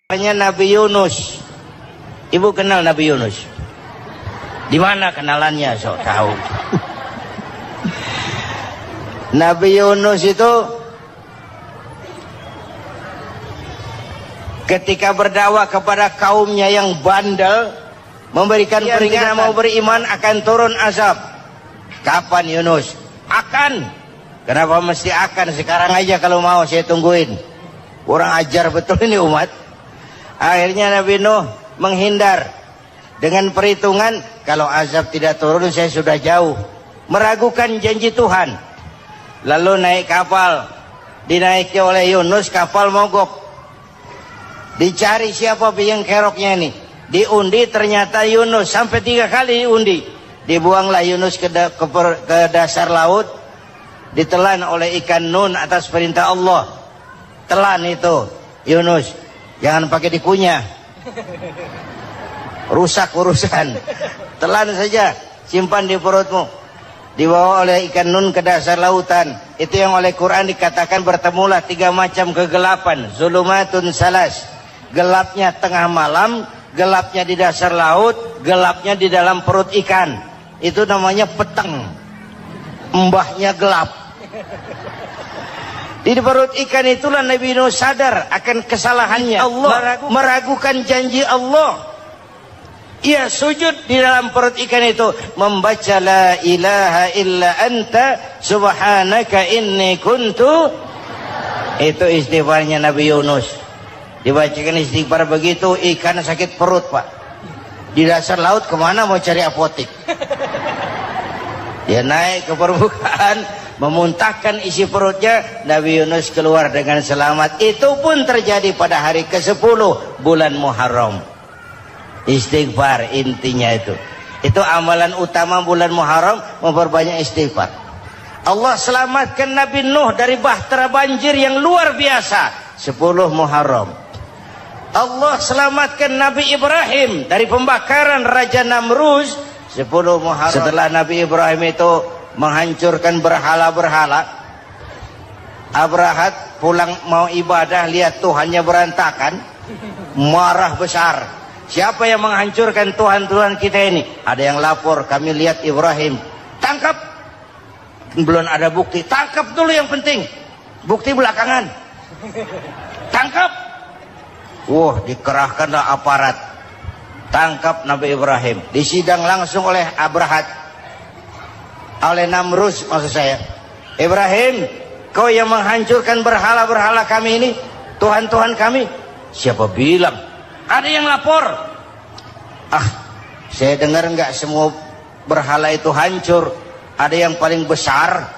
Nabi Yunus. Ibu kenal Nabi Yunus? Di mana kenalannya? Sok tahu. Nabi Yunus itu ketika berdakwah kepada kaumnya yang bandel, memberikan peringatan mau beriman akan turun azab. Kapan Yunus? Akan. Kenapa mesti akan? Sekarang aja kalau mau saya tungguin. Kurang ajar betul ini umat. Akhirnya Nabi Nuh menghindar dengan perhitungan kalau azab tidak turun saya sudah jauh, meragukan janji Tuhan. Lalu naik kapal, dinaiki oleh Yunus, kapal mogok. Dicari siapa biang keroknya ini, diundi ternyata Yunus, sampai 3 kali diundi. Dibuanglah Yunus ke dasar laut, ditelan oleh ikan Nun atas perintah Allah. Telan itu Yunus, jangan pakai dikunyah, rusak urusan. Telan saja, simpan di perutmu. Dibawa oleh ikan Nun ke dasar lautan. Itu yang oleh Quran dikatakan bertemulah 3 macam kegelapan. Zulumatun salas, gelapnya tengah malam, gelapnya di dasar laut, gelapnya di dalam perut ikan. Itu namanya peteng, mbahnya gelap. Di perut ikan itulah Nabi Nuh sadar akan kesalahannya, Allah, meragukan janji Allah. Ia sujud di dalam perut ikan itu, membaca la ilaha illa anta subhanaka inni kuntu. Itu istighfarnya Nabi Yunus. Dibacakan istighfar begitu, ikan sakit perut pak. Di dasar laut kemana mau cari apotik? Dia naik ke permukaan, memuntahkan isi perutnya. Nabi Yunus keluar dengan selamat. Itu pun terjadi pada hari ke-10 bulan Muharram. Istighfar intinya itu. Itu amalan utama bulan Muharram, memperbanyak istighfar. Allah selamatkan Nabi Nuh dari bahtera banjir yang luar biasa 10 Muharram. Allah selamatkan Nabi Ibrahim dari pembakaran Raja Namruz 10 Muharram. Setelah Nabi Ibrahim itu menghancurkan berhala-berhala, Abrahat pulang mau ibadah, lihat Tuhannya berantakan, marah besar. Siapa yang menghancurkan Tuhan-Tuhan kita ini? Ada yang lapor, kami lihat Ibrahim. Tangkap. Belum ada bukti, tangkap dulu yang penting, bukti belakangan. Tangkap. Wah, dikerahkanlah aparat, tangkap Nabi Ibrahim. Disidang langsung oleh Abrahat, oleh Namruz maksud saya. Ibrahim, kau yang menghancurkan berhala-berhala kami ini, Tuhan-Tuhan kami. Siapa bilang? Ada yang lapor. Saya dengar enggak semua berhala itu hancur. Ada yang paling besar,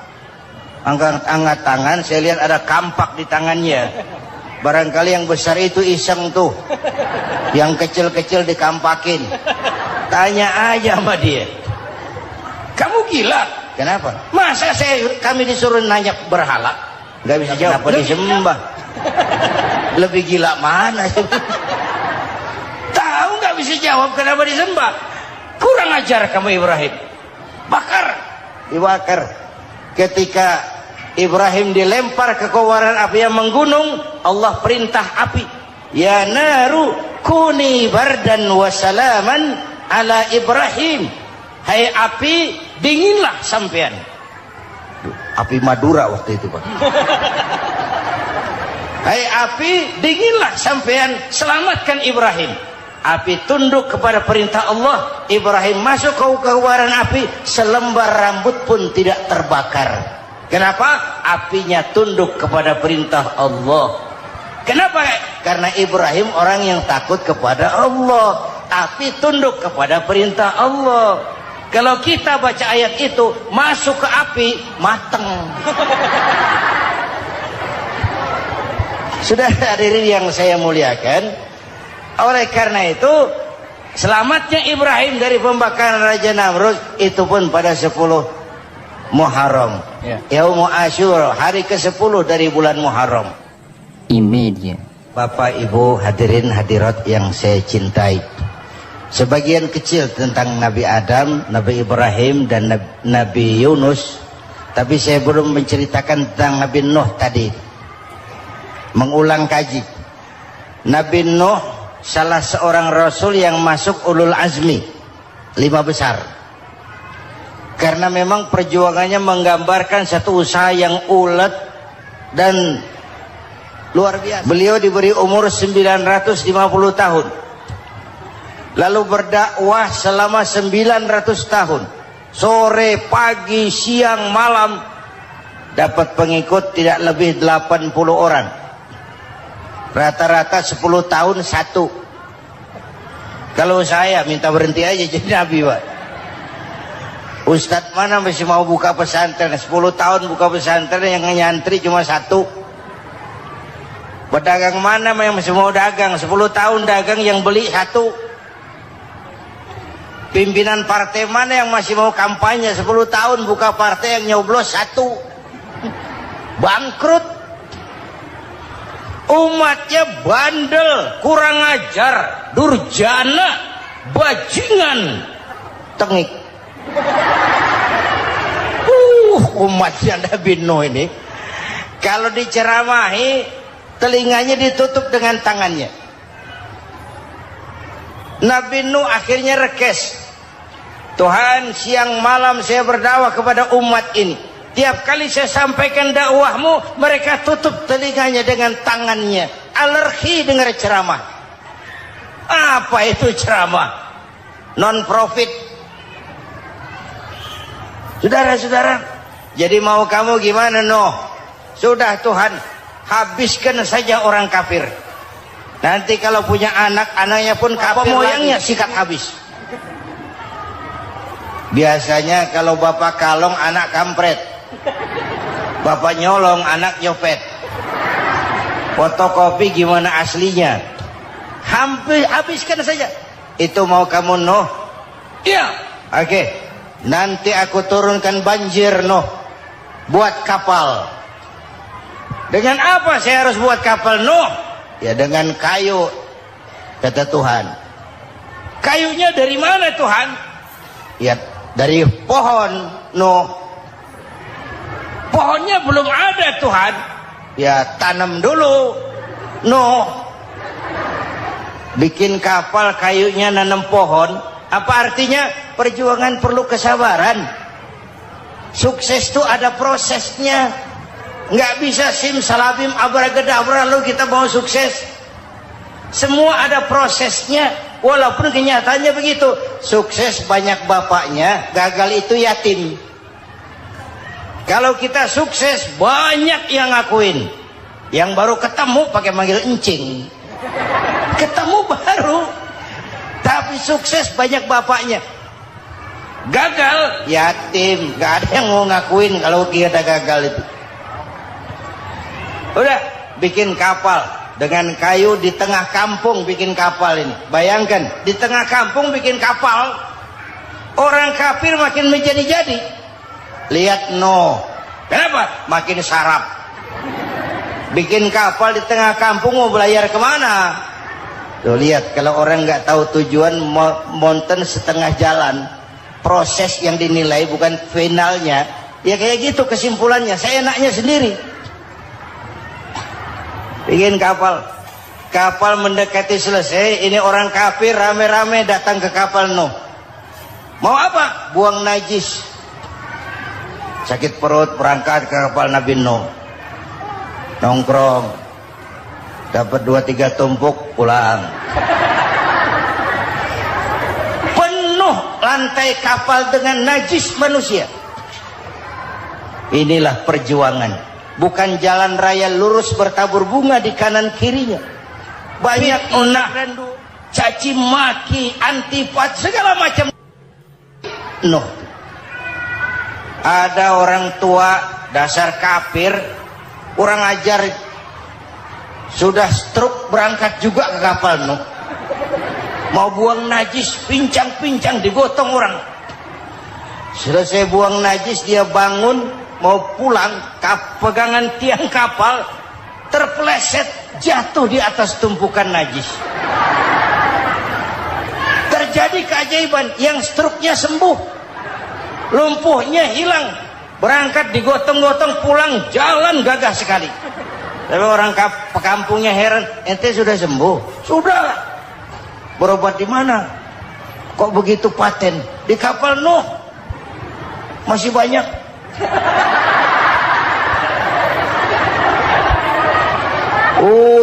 angkat tangan, saya lihat ada kampak di tangannya. Barangkali yang besar itu iseng tuh, yang kecil-kecil dikampakin. Tanya aja sama dia, kamu gila? Kenapa? Masa kami disuruh nanya berhala? Nggak bisa jawab. Kenapa disembah? Lebih gila mana? Tahu nggak bisa jawab kenapa disembah? Kurang ajar kamu Ibrahim. Bakar, dibakar. Ketika Ibrahim dilempar ke kobaran api yang menggunung, Allah perintah api, ya naru kuni bardan wa salaman ala Ibrahim. Hai api, dinginlah sampean. Api Madura waktu itu pak. Hai api, dinginlah sampean, selamatkan Ibrahim. Api tunduk kepada perintah Allah. Ibrahim masuk ke kobaran api, selembar rambut pun tidak terbakar. Kenapa? Apinya tunduk kepada perintah Allah. Kenapa? Karena Ibrahim orang yang takut kepada Allah. Api tunduk kepada perintah Allah. Kalau kita baca ayat itu, masuk ke api, mateng. Sudah hadirin yang saya muliakan, oleh karena itu selamatnya Ibrahim dari pembakaran Raja Namruz itu pun pada 10 Muharram, Yaumul Asyura, hari ke-10 dari bulan Muharram. Media. Bapak Ibu hadirin hadirat yang saya cintai, sebagian kecil tentang Nabi Adam, Nabi Ibrahim dan Nabi Yunus, tapi saya belum menceritakan tentang Nabi Nuh tadi. Mengulang kaji. Nabi Nuh salah seorang rasul yang masuk ulul azmi 5 besar, karena memang perjuangannya menggambarkan satu usaha yang ulet dan luar biasa. Beliau diberi umur 950 tahun, lalu berdakwah selama 900 tahun, sore, pagi, siang, malam, dapat pengikut tidak lebih 80 orang, rata-rata 10 tahun satu. Kalau saya minta berhenti aja jadi nabi, Pak. Ustadz mana masih mau buka pesantren, 10 tahun buka pesantren, yang nyantri cuma satu. Pedagang mana yang masih mau dagang, 10 tahun dagang yang beli satu. Pimpinan partai mana yang masih mau kampanye, 10 tahun buka partai, yang nyoblos satu. Bangkrut. Umatnya bandel, kurang ajar, durjana, bajingan, tengik. Umatnya Nabi Nuh ini kalau diceramahi telinganya ditutup dengan tangannya. Nabi Nuh akhirnya rekes, Tuhan, siang malam saya berdakwah kepada umat ini. Tiap kali saya sampaikan dakwahmu, mereka tutup telinganya dengan tangannya. Alergi dengar ceramah. Apa itu ceramah? Non profit. Saudara-saudara, jadi mau kamu gimana, Nuh? Sudah Tuhan, habiskan saja orang kafir. Nanti kalau punya anak, anaknya pun kafir, moyangnya sikat habis. Biasanya kalau bapak kalong, anak kampret. Bapak nyolong, anak nyopet. Fotokopi gimana aslinya? Hampir habiskan saja. Itu mau kamu, Nuh? Iya. Oke. Nanti aku turunkan banjir, Nuh. Buat kapal. Dengan apa saya harus buat kapal, Nuh? Ya dengan kayu, kata Tuhan. Kayunya dari mana, Tuhan? Ya dari pohon, Nuh. Pohonnya belum ada, Tuhan. Ya tanam dulu, Nuh. Bikin kapal, kayunya nanam pohon. Apa artinya? Perjuangan perlu kesabaran. Sukses itu ada prosesnya. Nggak bisa simsalabim abracadabra lalu kita mau sukses. Semua ada prosesnya. Walaupun kenyataannya begitu. Sukses banyak bapaknya, gagal itu yatim. Kalau kita sukses banyak yang ngakuin. Yang baru ketemu pakai manggil encing. Ketemu baru. Tapi sukses banyak bapaknya. Gagal yatim, gak ada yang mau ngakuin kalau kita gagal itu. Udah bikin kapal dengan kayu di tengah kampung, bikin kapal ini. Bayangkan di tengah kampung bikin kapal, orang kafir makin menjadi-jadi. Lihat Nuh, kenapa? Makin sarap. Bikin kapal di tengah kampung, mau belayar kemana? Tuh lihat, kalau orang nggak tahu tujuan, mountain setengah jalan. Proses yang dinilai bukan finalnya. Ya kayak gitu kesimpulannya. Saya enaknya sendiri. Bikin kapal. Kapal mendekati selesai. Ini orang kafir rame-rame datang ke kapal Nuh. Mau apa? Buang najis. Sakit perut, berangkat ke kapal Nabi Nuh. Nongkrong. Dapat 2-3 tumpuk, pulang. Penuh lantai kapal dengan najis manusia. Inilah perjuangan. Bukan jalan raya lurus bertabur bunga di kanan kirinya. Banyak unak, caci maki, antipat, segala macam. Nuh. Ada orang tua dasar kafir, kurang ajar, sudah stroke berangkat juga ke kapal Nuh. Mau buang najis, pincang-pincang digotong orang. Selesai buang najis, dia bangun mau pulang, pegangan tiang kapal terpeleset, jatuh di atas tumpukan najis. Terjadi keajaiban, yang stroke-nya sembuh. Lumpuhnya hilang, berangkat digotong-gotong, pulang jalan gagah sekali. Tapi orang kampungnya heran, ente sudah sembuh? Sudah. Berobat di mana? Kok begitu paten? Di kapal Nuh. Masih banyak.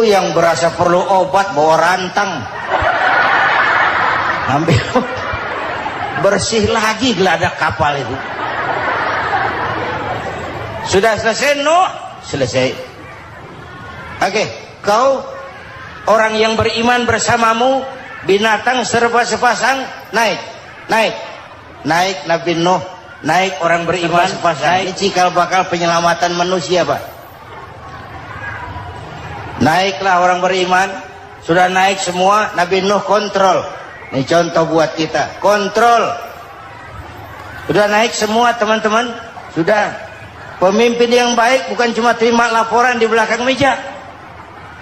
Yang berasa perlu obat bawa rantang. Ambil bersih lagi geladak kapal itu. Sudah selesai Nuh? Selesai. Oke, kau orang yang beriman bersamamu, binatang serba sepasang, naik Nabi Nuh, naik orang beriman sepasang. Ini cikal bakal penyelamatan manusia, Pak. Naiklah orang beriman, sudah naik semua, Nabi Nuh kontrol. Ini contoh buat kita, kontrol. Sudah naik semua teman-teman, sudah. Pemimpin yang baik bukan cuma terima laporan di belakang meja.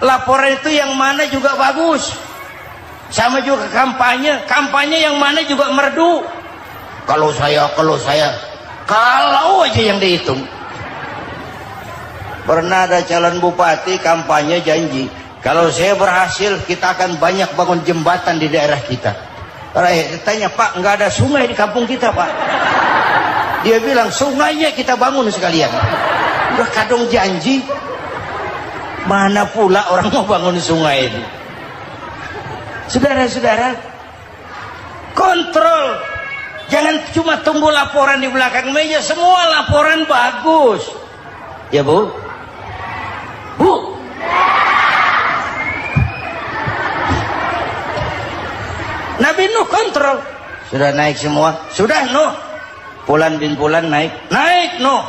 Laporan itu yang mana juga bagus. Sama juga kampanye yang mana juga merdu. Kalau aja yang dihitung. Pernah ada calon bupati kampanye janji, kalau saya berhasil kita akan banyak bangun jembatan di daerah kita. Rakyat tanya, Pak, nggak ada sungai di kampung kita, Pak. Dia bilang, sungainya kita bangun sekalian. Udah kadung janji, mana pula orang mau bangun sungai itu. Saudara-saudara, kontrol. Jangan cuma tunggu laporan di belakang meja, semua laporan bagus. Ya, Bu? Bu, Nabi Nuh kontrol. Sudah naik semua? Sudah Nuh. Pulan bin Pulan naik Nuh.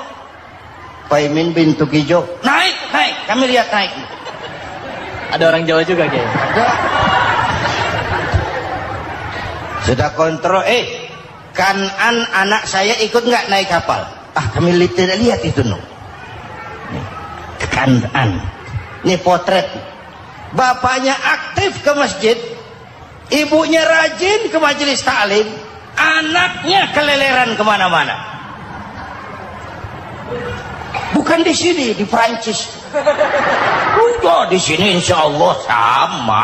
Paimin bin Tukijo naik. Kami lihat naik. Ada orang Jawa juga, Kiai. Ada. Sudah kontrol. Kanan anak saya ikut nggak naik kapal? Kami tidak lihat itu Nuh. Kanan. Ini potret. Bapaknya aktif ke masjid, ibunya rajin ke majelis taklim, anaknya keleleran kemana-mana. Bukan di sini, di Prancis. Udah di sini insya Allah sama.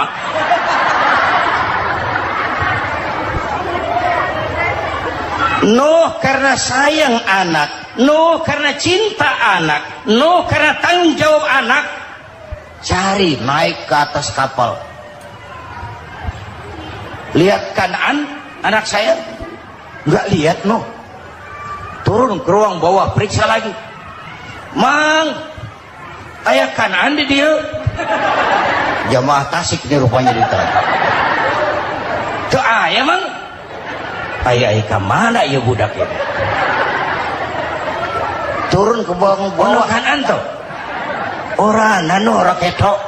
Nuh karena sayang anak, Nuh karena cinta anak, Nuh karena tanggung jawab anak, cari naik ke atas kapal. Lihat Kanaan, anak saya, nggak lihat Nuh. Turun ke ruang bawah, periksa lagi. Mang, ayah Kanaan di dia. Jamaah Tasik ini rupanya ditanya. Tuh ayah Mang. Ayah ke mana ya budak ini? Turun ke bawah Kanaan tuh. Orang nano raketok.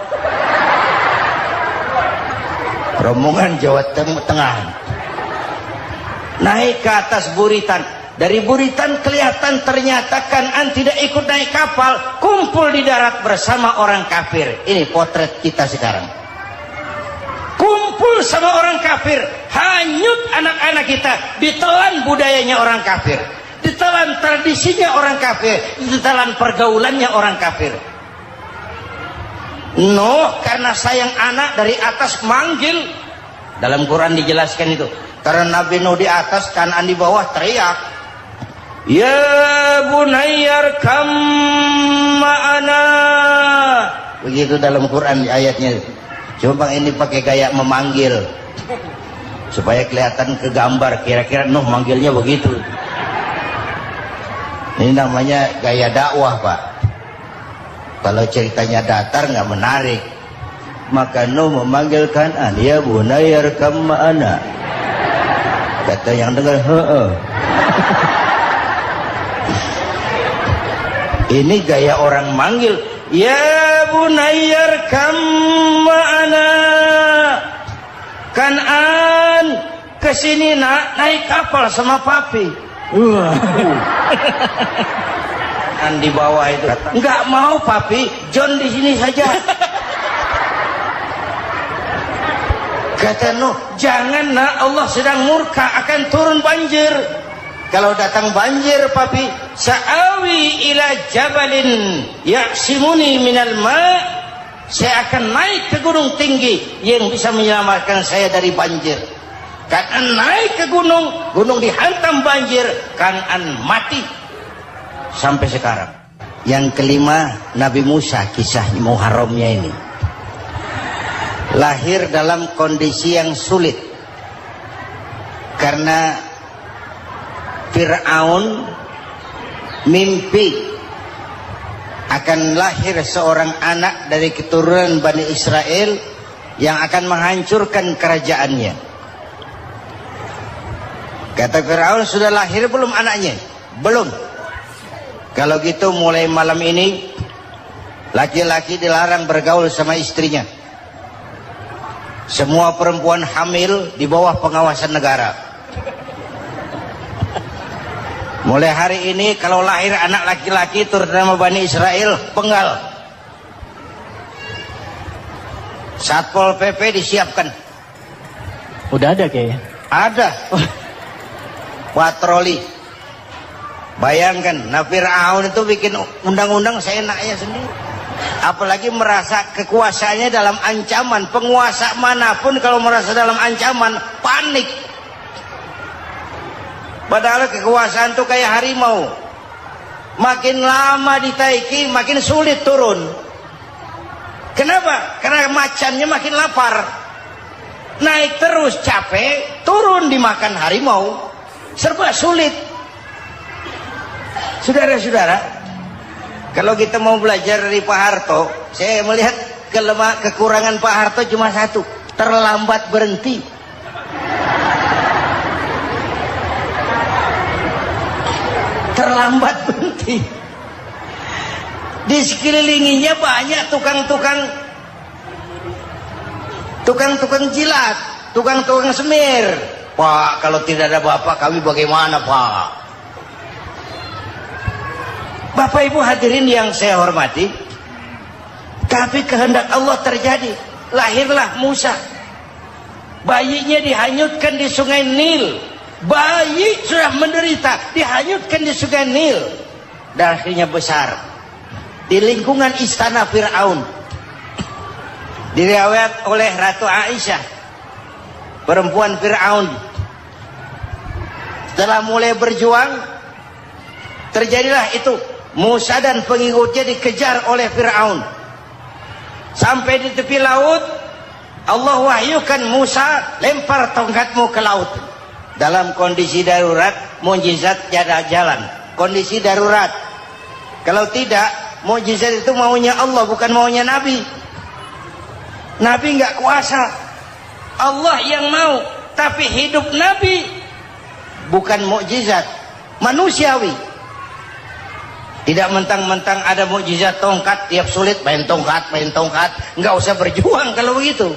Rombongan Jawa Tengah. Naik ke atas buritan. Dari buritan kelihatan ternyata Kanaan tidak ikut naik kapal, kumpul di darat bersama orang kafir. Ini potret kita sekarang. Kumpul sama orang kafir, hanyut anak-anak kita, ditelan budayanya orang kafir, ditelan tradisinya orang kafir, ditelan pergaulannya orang kafir. Nuh karena sayang anak dari atas manggil. Dalam Quran dijelaskan itu. Karena Nabi Nuh di atas, Kanaan di bawah, teriak, ya bunayyar kam ma'ana. Begitu dalam Quran di ayatnya. Coba ini pakai gaya memanggil supaya kelihatan ke gambar, kira-kira Nuh manggilnya begitu. Ini namanya gaya dakwah, Pak. Kalau ceritanya datar nggak menarik, maka Nuh memanggil Kanaan, ya bunayyar kam ma'ana. Kata yang dengar, ini gaya orang manggil, ya bunayyar kam ma'ana. Kanaan, kesini nak, naik kapal sama papi. Di bawah itu, nggak mau papi, John di sini saja. Kata Nuh, jangan nak, Allah sedang murka, akan turun banjir. Kalau datang banjir papi, sa'awi ila jabalin ya'simuni minal ma', saya akan naik ke gunung tinggi yang bisa menyelamatkan saya dari banjir. Kan'an naik ke gunung, gunung dihantam banjir, Kan'an mati sampai sekarang. Yang kelima, Nabi Musa, kisah Muharramnya ini lahir dalam kondisi yang sulit karena Fir'aun mimpi akan lahir seorang anak dari keturunan Bani Israel yang akan menghancurkan kerajaannya. Kata Fir'aun, sudah lahir belum anaknya? Belum. Kalau gitu mulai malam ini laki-laki dilarang bergaul sama istrinya. Semua perempuan hamil di bawah pengawasan negara. Mulai hari ini kalau lahir anak laki-laki turut nama Bani Israel, penggal. Satpol PP disiapkan. Udah ada kayaknya. Ada. Patroli. Bayangkan, Fir'aun itu bikin undang-undang seenaknya sendiri. Apalagi merasa kekuasaannya dalam ancaman. Penguasa manapun kalau merasa dalam ancaman, panik. Padahal kekuasaan itu kayak harimau. Makin lama ditaiki, makin sulit turun. Kenapa? Karena macannya makin lapar. Naik terus capek, turun dimakan harimau. Serba sulit. Saudara-saudara, kalau kita mau belajar dari Pak Harto, saya melihat kekurangan Pak Harto cuma satu, terlambat berhenti. Terlambat berhenti. Di sekelilinginya banyak tukang-tukang jilat, tukang-tukang semir. Pak, kalau tidak ada Bapak kami bagaimana, Pak? Bapak Ibu hadirin yang saya hormati, tapi kehendak Allah terjadi. Lahirlah Musa. Bayinya dihanyutkan di sungai Nil. Bayi sudah menderita, dihanyutkan di sungai Nil. Dan akhirnya besar di lingkungan istana Fir'aun. Diriwayat oleh Ratu Aisyah, perempuan Fir'aun. Setelah mulai berjuang, terjadilah itu. Musa dan pengikutnya dikejar oleh Fir'aun. Sampai di tepi laut, Allah wahyukan Musa, lempar tongkatmu ke laut. Dalam kondisi darurat, mukjizat tiada jalan. Kondisi darurat. Kalau tidak, mukjizat itu maunya Allah, bukan maunya Nabi. Nabi nggak kuasa. Allah yang mau. Tapi hidup Nabi bukan mukjizat, manusiawi. Tidak mentang-mentang ada mukjizat tongkat, tiap sulit main tongkat. Nggak usah berjuang kalau begitu.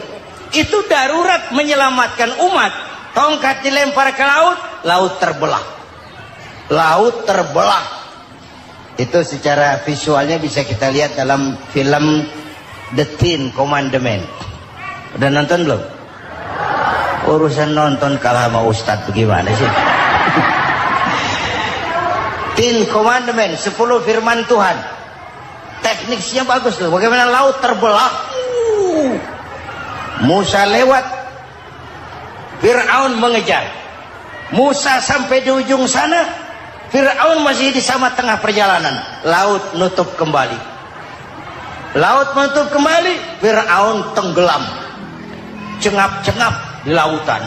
Itu darurat menyelamatkan umat. Tongkat dilempar ke laut, laut terbelah. Laut terbelah. Itu secara visualnya bisa kita lihat dalam film The Ten Commandments. Udah nonton belum? Urusan nonton kalah sama Ustadz bagaimana sih? Ten Commandments, 10 firman Tuhan. Tekniknya bagus loh. Bagaimana laut terbelah. Musa lewat, Fir'aun mengejar. Musa sampai di ujung sana, Fir'aun masih di sama tengah perjalanan. Laut nutup kembali. Laut menutup kembali, Fir'aun tenggelam. Cengap-cengap di lautan.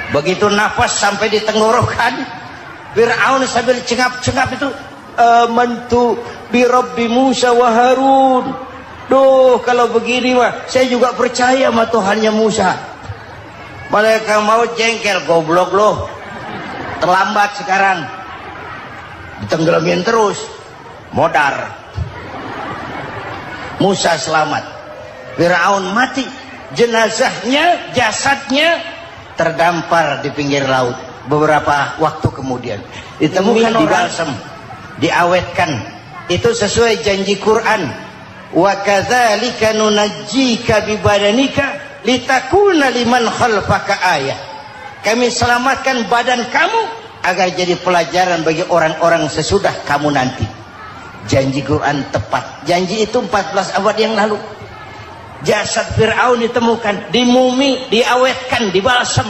Begitu nafas sampai di tenggorokan, Fir'aun sambil cengap-cengap itu, amantu bi Rabbi Musa wa Harun. Duh, kalau begini mah saya juga percaya sama Tuhannya Musa. Malaikat maut jengkel, goblok loh. Terlambat sekarang. Ditenggelamin terus. Modar. Musa selamat. Fir'aun mati. Jenazahnya, jasadnya terdampar di pinggir laut. Beberapa waktu kemudian ditemukan di balsam, diawetkan. Itu sesuai janji Quran. Wa kadzalika nunajjika bi badanika litakuna liman khalfaka ayah. Kami selamatkan badan kamu agar jadi pelajaran bagi orang-orang sesudah kamu nanti. Janji Quran tepat. Janji itu 14 abad yang lalu. Jasad Fir'aun ditemukan, dimumi, diawetkan, dibalsem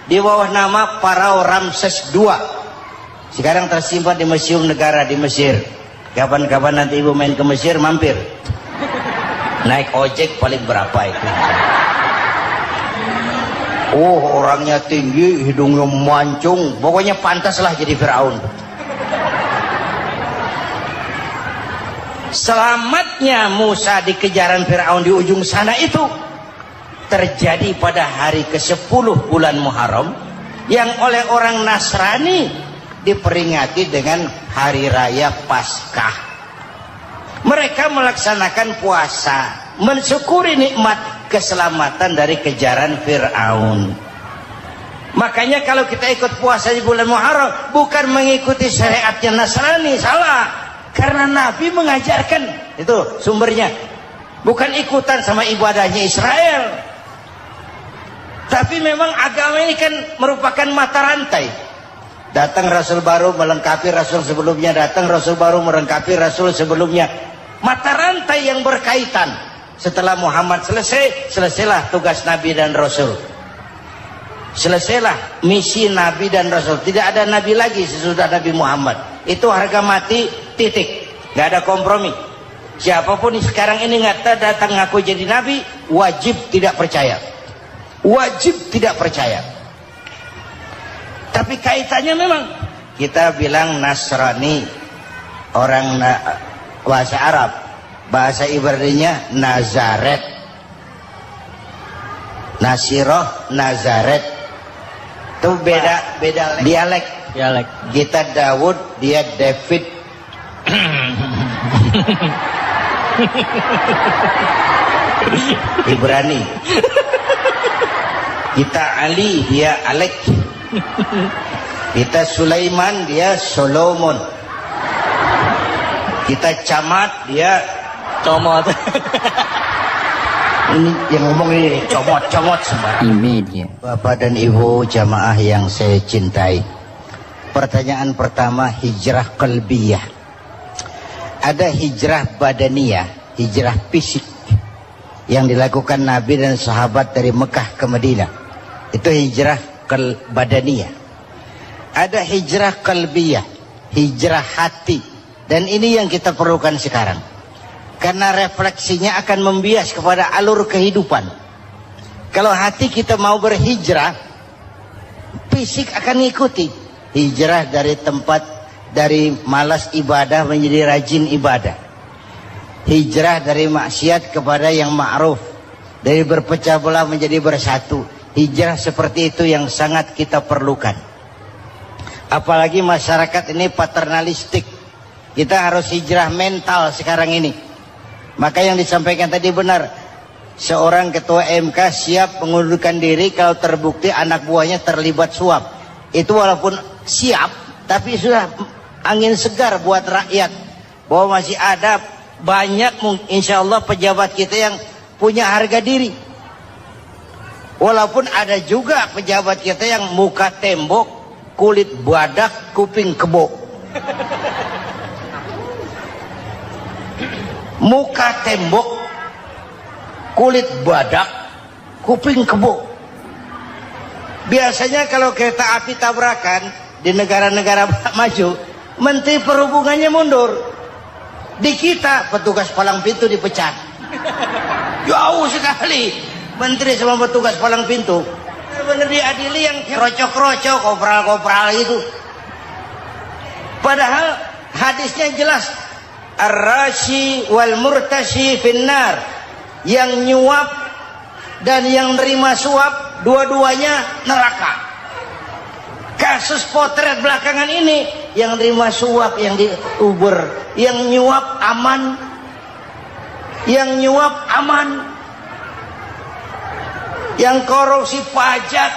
di bawah nama Farao Ramses II. Sekarang tersimpan di Museum Negara di Mesir. Kapan-kapan nanti ibu main ke Mesir, mampir. Naik ojek paling berapa itu? Oh, orangnya tinggi, hidungnya mancung, pokoknya pantaslah jadi Fir'aun. Selamatnya Musa di kejaran Fir'aun di ujung sana itu terjadi pada hari ke-10 bulan Muharram, yang oleh orang Nasrani diperingati dengan hari raya Paskah. Mereka melaksanakan puasa, mensyukuri nikmat keselamatan dari kejaran Fir'aun. Makanya kalau kita ikut puasa di bulan Muharram bukan mengikuti syariatnya Nasrani, salah. Karena Nabi mengajarkan, itu sumbernya, bukan ikutan sama ibadahnya Israel. Tapi memang agama ini kan merupakan mata rantai. Datang Rasul baru melengkapi Rasul sebelumnya, datang Rasul baru melengkapi Rasul sebelumnya. Mata rantai yang berkaitan. Setelah Muhammad selesai, selesailah tugas Nabi dan Rasul. Selesailah misi Nabi dan Rasul. Tidak ada Nabi lagi sesudah Nabi Muhammad. Itu harga mati, titik. Gak ada kompromi. Siapapun sekarang ini nggak datang ngaku jadi Nabi, wajib tidak percaya. Wajib tidak percaya. Tapi kaitannya memang, kita bilang Nasrani, orang bahasa Arab, bahasa Ibraninya Nazaret, Nasiroh, Nazaret. Itu beda dialek. Kita Daud, dia David. Ibrani. Kita Ali, dia Alek. Kita Sulaiman, dia Solomon. Kita Camat, dia Comot. Ini yang ngomong ini comot semua. Ini dia. Bapak dan Ibu jamaah yang saya cintai. Pertanyaan pertama, hijrah qalbiyah. Ada hijrah badaniyah, hijrah fisik yang dilakukan Nabi dan sahabat dari Mekah ke Madinah. Itu hijrah badaniyah. Ada hijrah qalbiyah, hijrah hati. Dan ini yang kita perlukan sekarang. Karena refleksinya akan membias kepada alur kehidupan. Kalau hati kita mau berhijrah, fisik akan mengikuti. Hijrah dari tempat, dari malas ibadah menjadi rajin ibadah. Hijrah dari maksiat kepada yang ma'ruf, dari berpecah belah menjadi bersatu. Hijrah seperti itu yang sangat kita perlukan. Apalagi masyarakat ini paternalistik. Kita harus hijrah mental sekarang ini. Maka yang disampaikan tadi benar. Seorang ketua MK siap mengundurkan diri kalau terbukti anak buahnya terlibat suap. Itu walaupun siap, tapi sudah angin segar buat rakyat. Bahwa masih ada banyak insya Allah pejabat kita yang punya harga diri. Walaupun ada juga pejabat kita yang muka tembok, kulit badak, kuping kebo. Muka tembok, kulit badak, kuping kebo. Biasanya kalau kereta api tabrakan di negara-negara maju, Menteri Perhubungannya mundur. Di kita petugas palang pintu dipecat. Jauh sekali Menteri sama petugas palang pintu. Benar-benar diadili yang krocok-krocok, kopral-kopral itu. Padahal hadisnya jelas, ar-rashi wal murtashi finnar. Yang nyuap dan yang nerima suap dua-duanya neraka. Kasus potret belakangan ini, yang nerima suap, yang diuber, yang nyuap aman, yang nyuap aman, yang korupsi pajak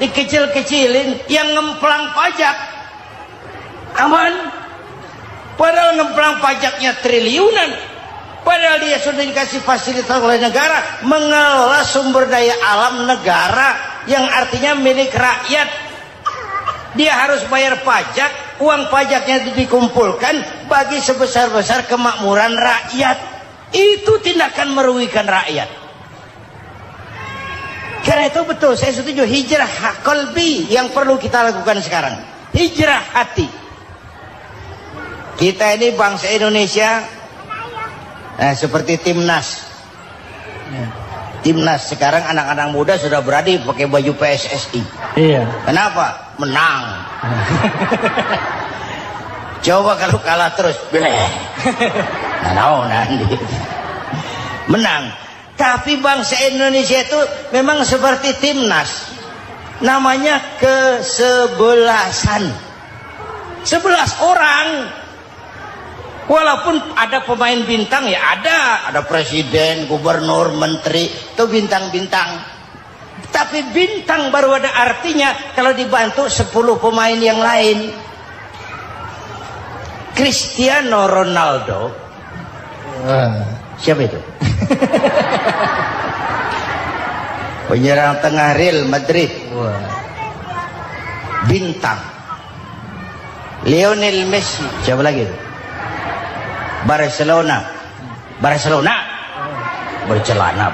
dikecil-kecilin, yang ngemplang pajak aman. Padahal ngemplang pajaknya triliunan. Padahal dia sudah dikasih fasilitas oleh negara mengelola sumber daya alam negara yang artinya milik rakyat. Dia harus bayar pajak uang pajaknya itu dikumpulkan bagi sebesar-besar kemakmuran rakyat. Itu tindakan merugikan rakyat. Karena itu betul, saya setuju, hijrah qalbi yang perlu kita lakukan sekarang. Hijrah hati. Kita ini bangsa Indonesia seperti timnas. Timnas sekarang anak-anak muda sudah berani pakai baju PSSI. Iya. Kenapa? Menang. Coba kalau kalah terus, nanti menang. Tapi bangsa Indonesia itu memang seperti timnas. Namanya kesebelasan. 11 orang. Walaupun ada pemain bintang ya ada presiden, gubernur, menteri, itu bintang-bintang. Tapi bintang baru ada artinya kalau dibantu 10 pemain yang lain. Cristiano Ronaldo. Siapa itu? Penyerang tengah Real Madrid. Bintang. Lionel Messi. Siapa lagi itu? Barcelona. Bercelana.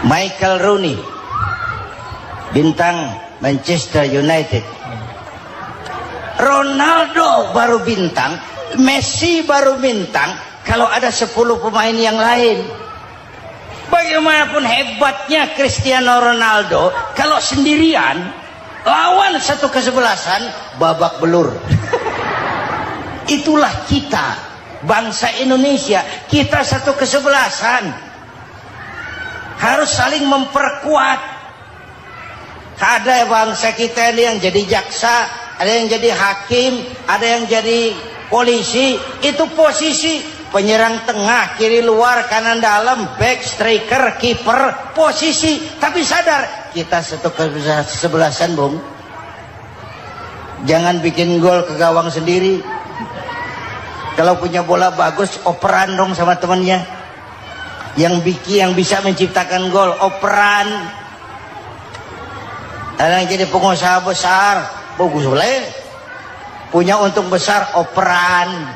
Michael Rooney, bintang Manchester United. Ronaldo baru bintang, Messi baru bintang kalau ada 10 pemain yang lain. Bagaimanapun hebatnya Cristiano Ronaldo, kalau sendirian lawan satu kesebelasan, babak belur. Itulah kita, bangsa Indonesia. Kita satu kesebelasan, harus saling memperkuat. Ada bangsa kita ini yang jadi jaksa, ada yang jadi hakim, ada yang jadi polisi. Itu posisi penyerang tengah, kiri luar, kanan dalam, back, striker, kiper, posisi. Tapi sadar, kita satu kesebelasan, Bung. Jangan bikin gol ke gawang sendiri. Kalau punya bola bagus, operan dong sama temannya. Yang bisa menciptakan gol, operan. Ada yang jadi pengusaha besar, bagus boleh. Punya untung besar, operan.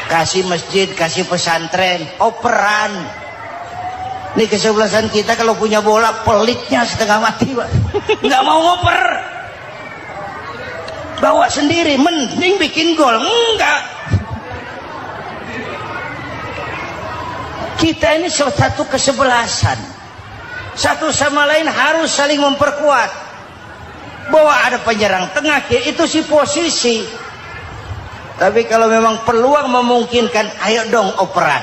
Kasih masjid, kasih pesantren, operan. Ini kesebelasan kita kalau punya bola pelitnya setengah mati, Pak. Nggak mau ngoper. Bawa sendiri, mending bikin gol. Enggak. Kita ini satu kesebelasan. Satu sama lain harus saling memperkuat. Bahwa ada penyerang tengah, itu si posisi. Tapi kalau memang peluang memungkinkan, ayo dong operan.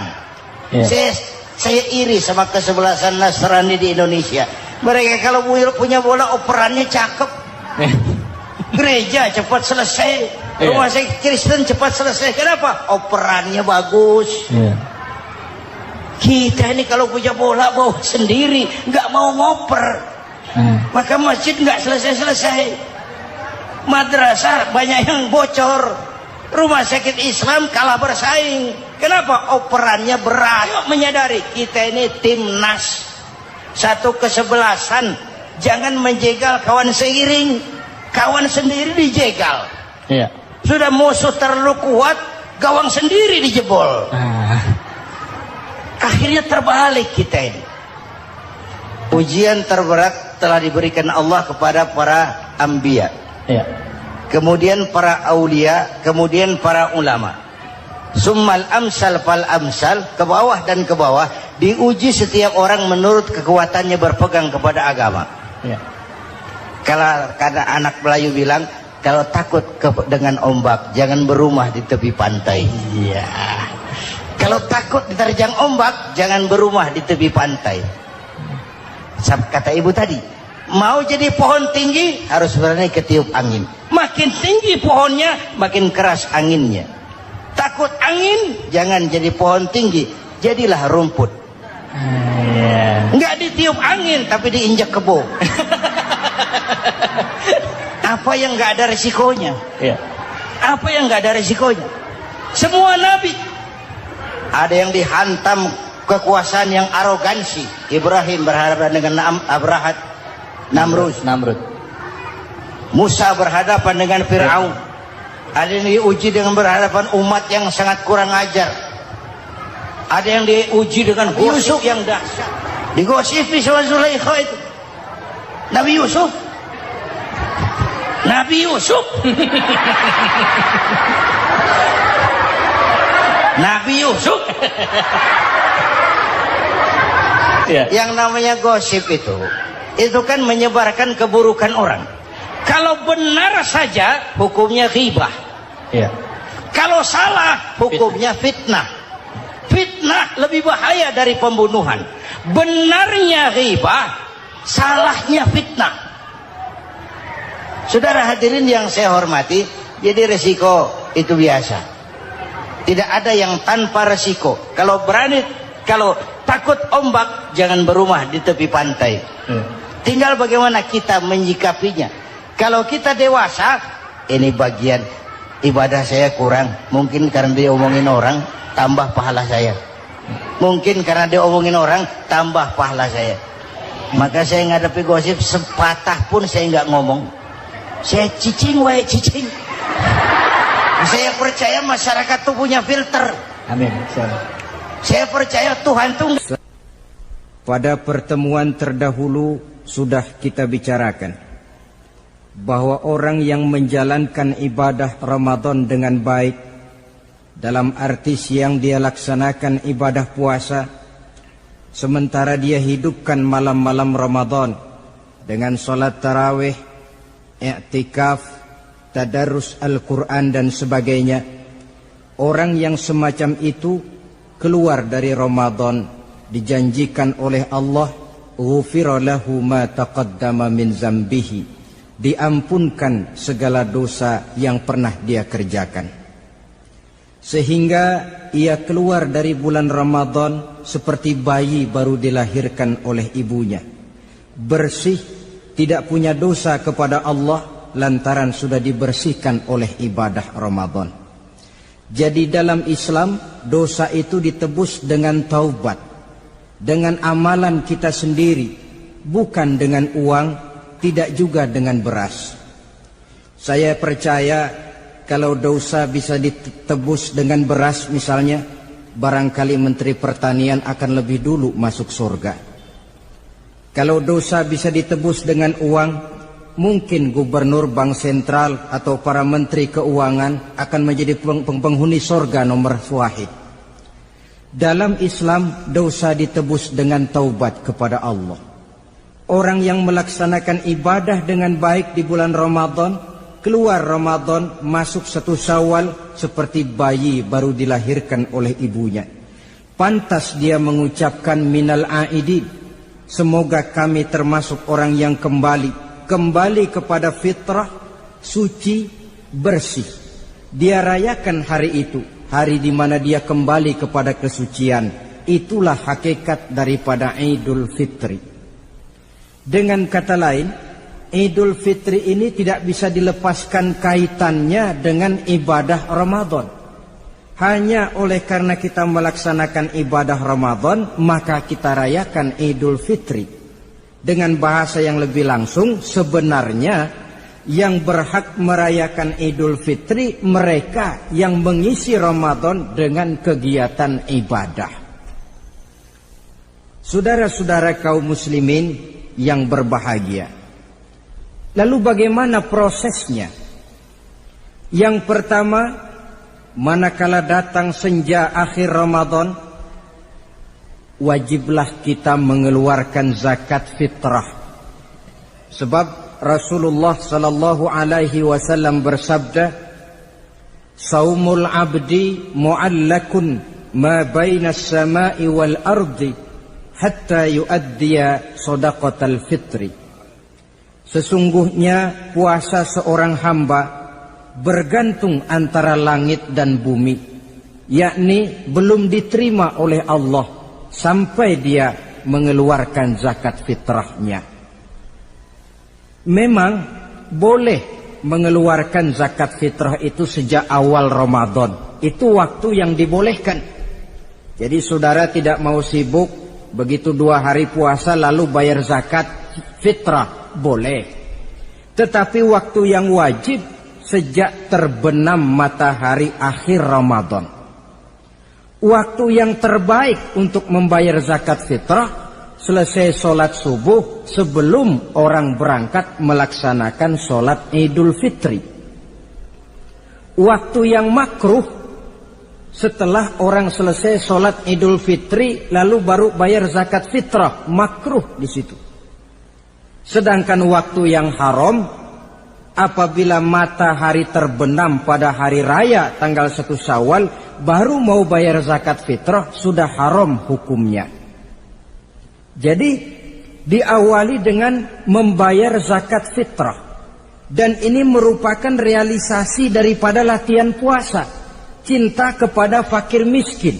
Saya iri sama kesebelasan Nasrani di Indonesia. Mereka kalau punya bola operannya cakep. Gereja cepat selesai, rumah sakit Kristen cepat selesai. Kenapa? Operannya bagus. Kita ini kalau punya bola bawa sendiri, nggak mau ngoper. Maka masjid nggak selesai-selesai. Madrasah banyak yang bocor. Rumah sakit Islam kalah bersaing. Kenapa? Operannya berat. Yuk menyadari kita ini timnas, satu kesebelasan. Jangan menjegal kawan seiring, kawan sendiri dijegal. Sudah musuh terlalu kuat, gawang sendiri dijebol. Akhirnya terbalik kita ini. Ujian terberat telah diberikan Allah kepada para anbiya. Kemudian para aulia, kemudian para ulama. Summal amsal fal amsal, ke bawah dan ke bawah, diuji setiap orang menurut kekuatannya berpegang kepada agama. Kalau karena anak Melayu bilang, kalau takut dengan ombak, jangan berumah di tepi pantai. Kalau takut diterjang ombak, jangan berumah di tepi pantai. Kata ibu tadi, mau jadi pohon tinggi harus berani ketiup angin. Makin tinggi pohonnya, makin keras anginnya. Takut angin, jangan jadi pohon tinggi, jadilah rumput. Nggak ditiup angin, tapi diinjak kebo. Apa yang nggak ada resikonya? Apa yang nggak ada resikonya? Semua nabi ada yang dihantam kekuasaan yang arogansi. Ibrahim berhadapan dengan Abrahat, Namrud. Musa berhadapan dengan Fir'aun. Ada yang diuji dengan berhadapan umat yang sangat kurang ajar. Ada yang diuji dengan gosip yang dahsyat. Digosipi sama Zulaikha itu. Nabi Yusuf. Nabi Yusuf. Ya. Yang namanya gosip itu kan menyebarkan keburukan orang. Kalau benar saja hukumnya ghibah. Ya. Kalau salah hukumnya fitnah. Fitnah lebih bahaya dari pembunuhan. Benarnya ghibah, salahnya fitnah. Saudara hadirin yang saya hormati, jadi resiko itu biasa. Tidak ada yang tanpa resiko. Kalau takut ombak, jangan berumah di tepi pantai. Tinggal bagaimana kita menyikapinya. Kalau kita dewasa, ini bagian ibadah saya kurang. Mungkin karena dia omongin orang, tambah pahala saya. Mungkin karena dia omongin orang, tambah pahala saya. Maka saya ngadapi gosip, sepatah pun saya nggak ngomong. Saya cicing. Saya percaya masyarakat itu punya filter. Amin. Saya percaya Tuhan itu. Pada pertemuan terdahulu sudah kita bicarakan bahwa orang yang menjalankan ibadah Ramadan dengan baik, dalam arti siang dia laksanakan ibadah puasa, sementara dia hidupkan malam-malam Ramadan dengan sholat tarawih, i'tikaf, tadarus Al-Quran dan sebagainya. Orang yang semacam itu keluar dari Ramadan dijanjikan oleh Allah, ghufira lahu ma taqaddama min zambihi, diampunkan segala dosa yang pernah dia kerjakan. Sehingga ia keluar dari bulan Ramadan seperti bayi baru dilahirkan oleh ibunya, bersih, tidak punya dosa kepada Allah lantaran sudah dibersihkan oleh ibadah Ramadan. Jadi dalam Islam, dosa itu ditebus dengan taubat, dengan amalan kita sendiri, bukan dengan uang, tidak juga dengan beras. Saya percaya kalau dosa bisa ditebus dengan beras misalnya, barangkali Menteri Pertanian akan lebih dulu masuk surga. Kalau dosa bisa ditebus dengan uang, mungkin Gubernur Bank Sentral atau para Menteri Keuangan akan menjadi penghuni surga nomor wahid. Dalam Islam, dosa ditebus dengan taubat kepada Allah. Orang yang melaksanakan ibadah dengan baik di bulan Ramadan, keluar Ramadan, masuk 1 Syawal seperti bayi baru dilahirkan oleh ibunya. Pantas dia mengucapkan minal aidin, semoga kami termasuk orang yang kembali kepada fitrah, suci, bersih. Dia rayakan hari itu, hari di mana dia kembali kepada kesucian. Itulah hakikat daripada Idul Fitri. Dengan kata lain, Idul Fitri ini tidak bisa dilepaskan kaitannya dengan ibadah Ramadan. Hanya oleh karena kita melaksanakan ibadah Ramadan, maka kita rayakan Idul Fitri. Dengan bahasa yang lebih langsung, sebenarnya yang berhak merayakan Idul Fitri mereka yang mengisi Ramadan dengan kegiatan ibadah. Saudara-saudara kaum muslimin yang berbahagia, lalu bagaimana prosesnya? Yang pertama, manakala datang senja akhir Ramadan, wajiblah kita mengeluarkan zakat fitrah. Sebab Rasulullah sallallahu alaihi wasallam bersabda, "Saumul 'abdi mu'allakun ma baina as-sama'i wal ardi hatta yuaddiya shadaqatal fitri." Sesungguhnya puasa seorang hamba bergantung antara langit dan bumi, yakni belum diterima oleh Allah sampai dia mengeluarkan zakat fitrahnya. Memang boleh mengeluarkan zakat fitrah itu sejak awal Ramadan. Itu waktu yang dibolehkan. Jadi saudara tidak mau sibuk, begitu 2 hari puasa lalu bayar zakat fitrah. boleh. Tetapi waktu yang wajib sejak terbenam matahari akhir Ramadan. Waktu yang terbaik untuk membayar zakat fitrah selesai sholat subuh sebelum orang berangkat melaksanakan sholat Idul Fitri. Waktu yang makruh setelah orang selesai sholat Idul Fitri lalu baru bayar zakat fitrah, makruh di situ. Sedangkan waktu yang haram apabila matahari terbenam pada hari raya tanggal 1 Syawal baru mau bayar zakat fitrah, sudah haram hukumnya. Jadi diawali dengan membayar zakat fitrah, dan ini merupakan realisasi daripada latihan puasa, cinta kepada fakir miskin.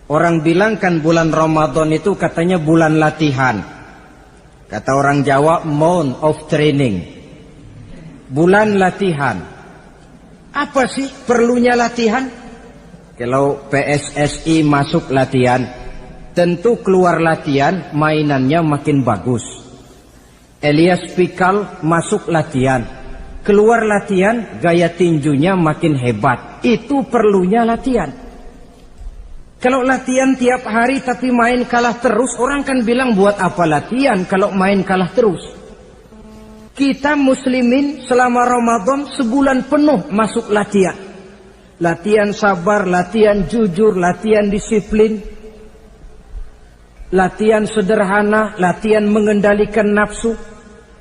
Orang bilang kan bulan Ramadan itu katanya bulan latihan. Kata orang Jawa, month of training. Bulan latihan. Apa sih perlunya latihan? Kalau PSSI masuk latihan, tentu keluar latihan mainannya makin bagus. Elias Pikal masuk latihan, keluar latihan gaya tinjunya makin hebat. Itu perlunya latihan. Kalau latihan tiap hari tapi main kalah terus, orang kan bilang buat apa latihan kalau main kalah terus. Kita muslimin selama Ramadan sebulan penuh masuk latihan. Latihan sabar, latihan jujur, latihan disiplin, latihan sederhana, latihan mengendalikan nafsu.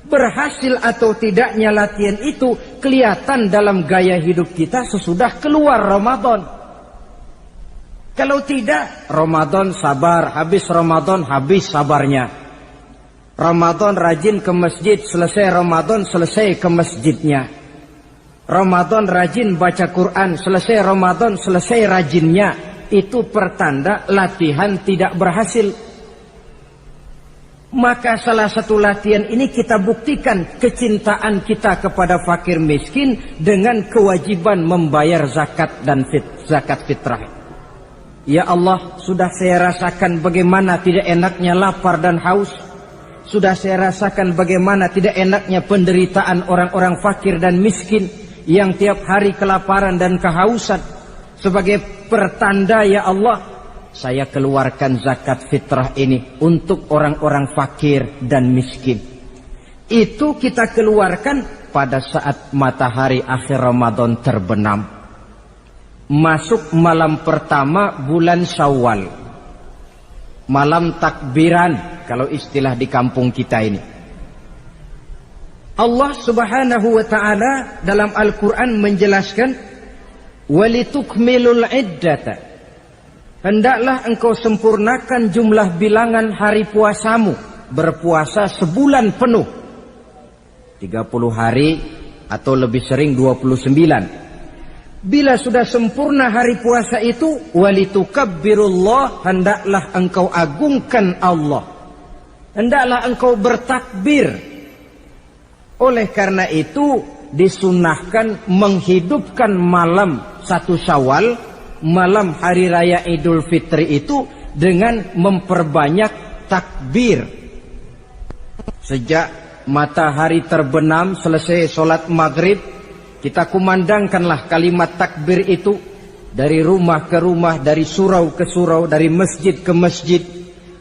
Berhasil atau tidaknya latihan itu kelihatan dalam gaya hidup kita sesudah keluar Ramadan. Kalau tidak, Ramadan sabar, habis Ramadan habis sabarnya. Ramadan rajin ke masjid, selesai Ramadan selesai ke masjidnya. Ramadan rajin baca Quran, selesai Ramadan selesai rajinnya. Itu pertanda latihan tidak berhasil. Maka salah satu latihan ini kita buktikan kecintaan kita kepada fakir miskin dengan kewajiban membayar zakat dan zakat fitrah. Ya Allah, sudah saya rasakan bagaimana tidak enaknya lapar dan haus. Sudah saya rasakan bagaimana tidak enaknya penderitaan orang-orang fakir dan miskin yang tiap hari kelaparan dan kehausan. Sebagai pertanda ya Allah, saya keluarkan zakat fitrah ini untuk orang-orang fakir dan miskin. Itu kita keluarkan pada saat matahari akhir Ramadan terbenam. Masuk malam pertama bulan Syawal, malam takbiran kalau istilah di kampung kita ini. Allah Subhanahu wa ta'ala dalam Al-Quran menjelaskan, walitukmilul iddata, hendaklah engkau sempurnakan jumlah bilangan hari puasamu, berpuasa sebulan penuh, 30 hari atau lebih sering 29. Bila sudah sempurna hari puasa itu, walitukabbirullah, hendaklah engkau agungkan Allah, hendaklah engkau bertakbir. Oleh karena itu disunahkan menghidupkan malam 1 Syawal, malam hari raya Idul Fitri itu dengan memperbanyak takbir. Sejak matahari terbenam selesai sholat maghrib, kita kumandangkanlah kalimat takbir itu dari rumah ke rumah, dari surau ke surau, dari masjid ke masjid,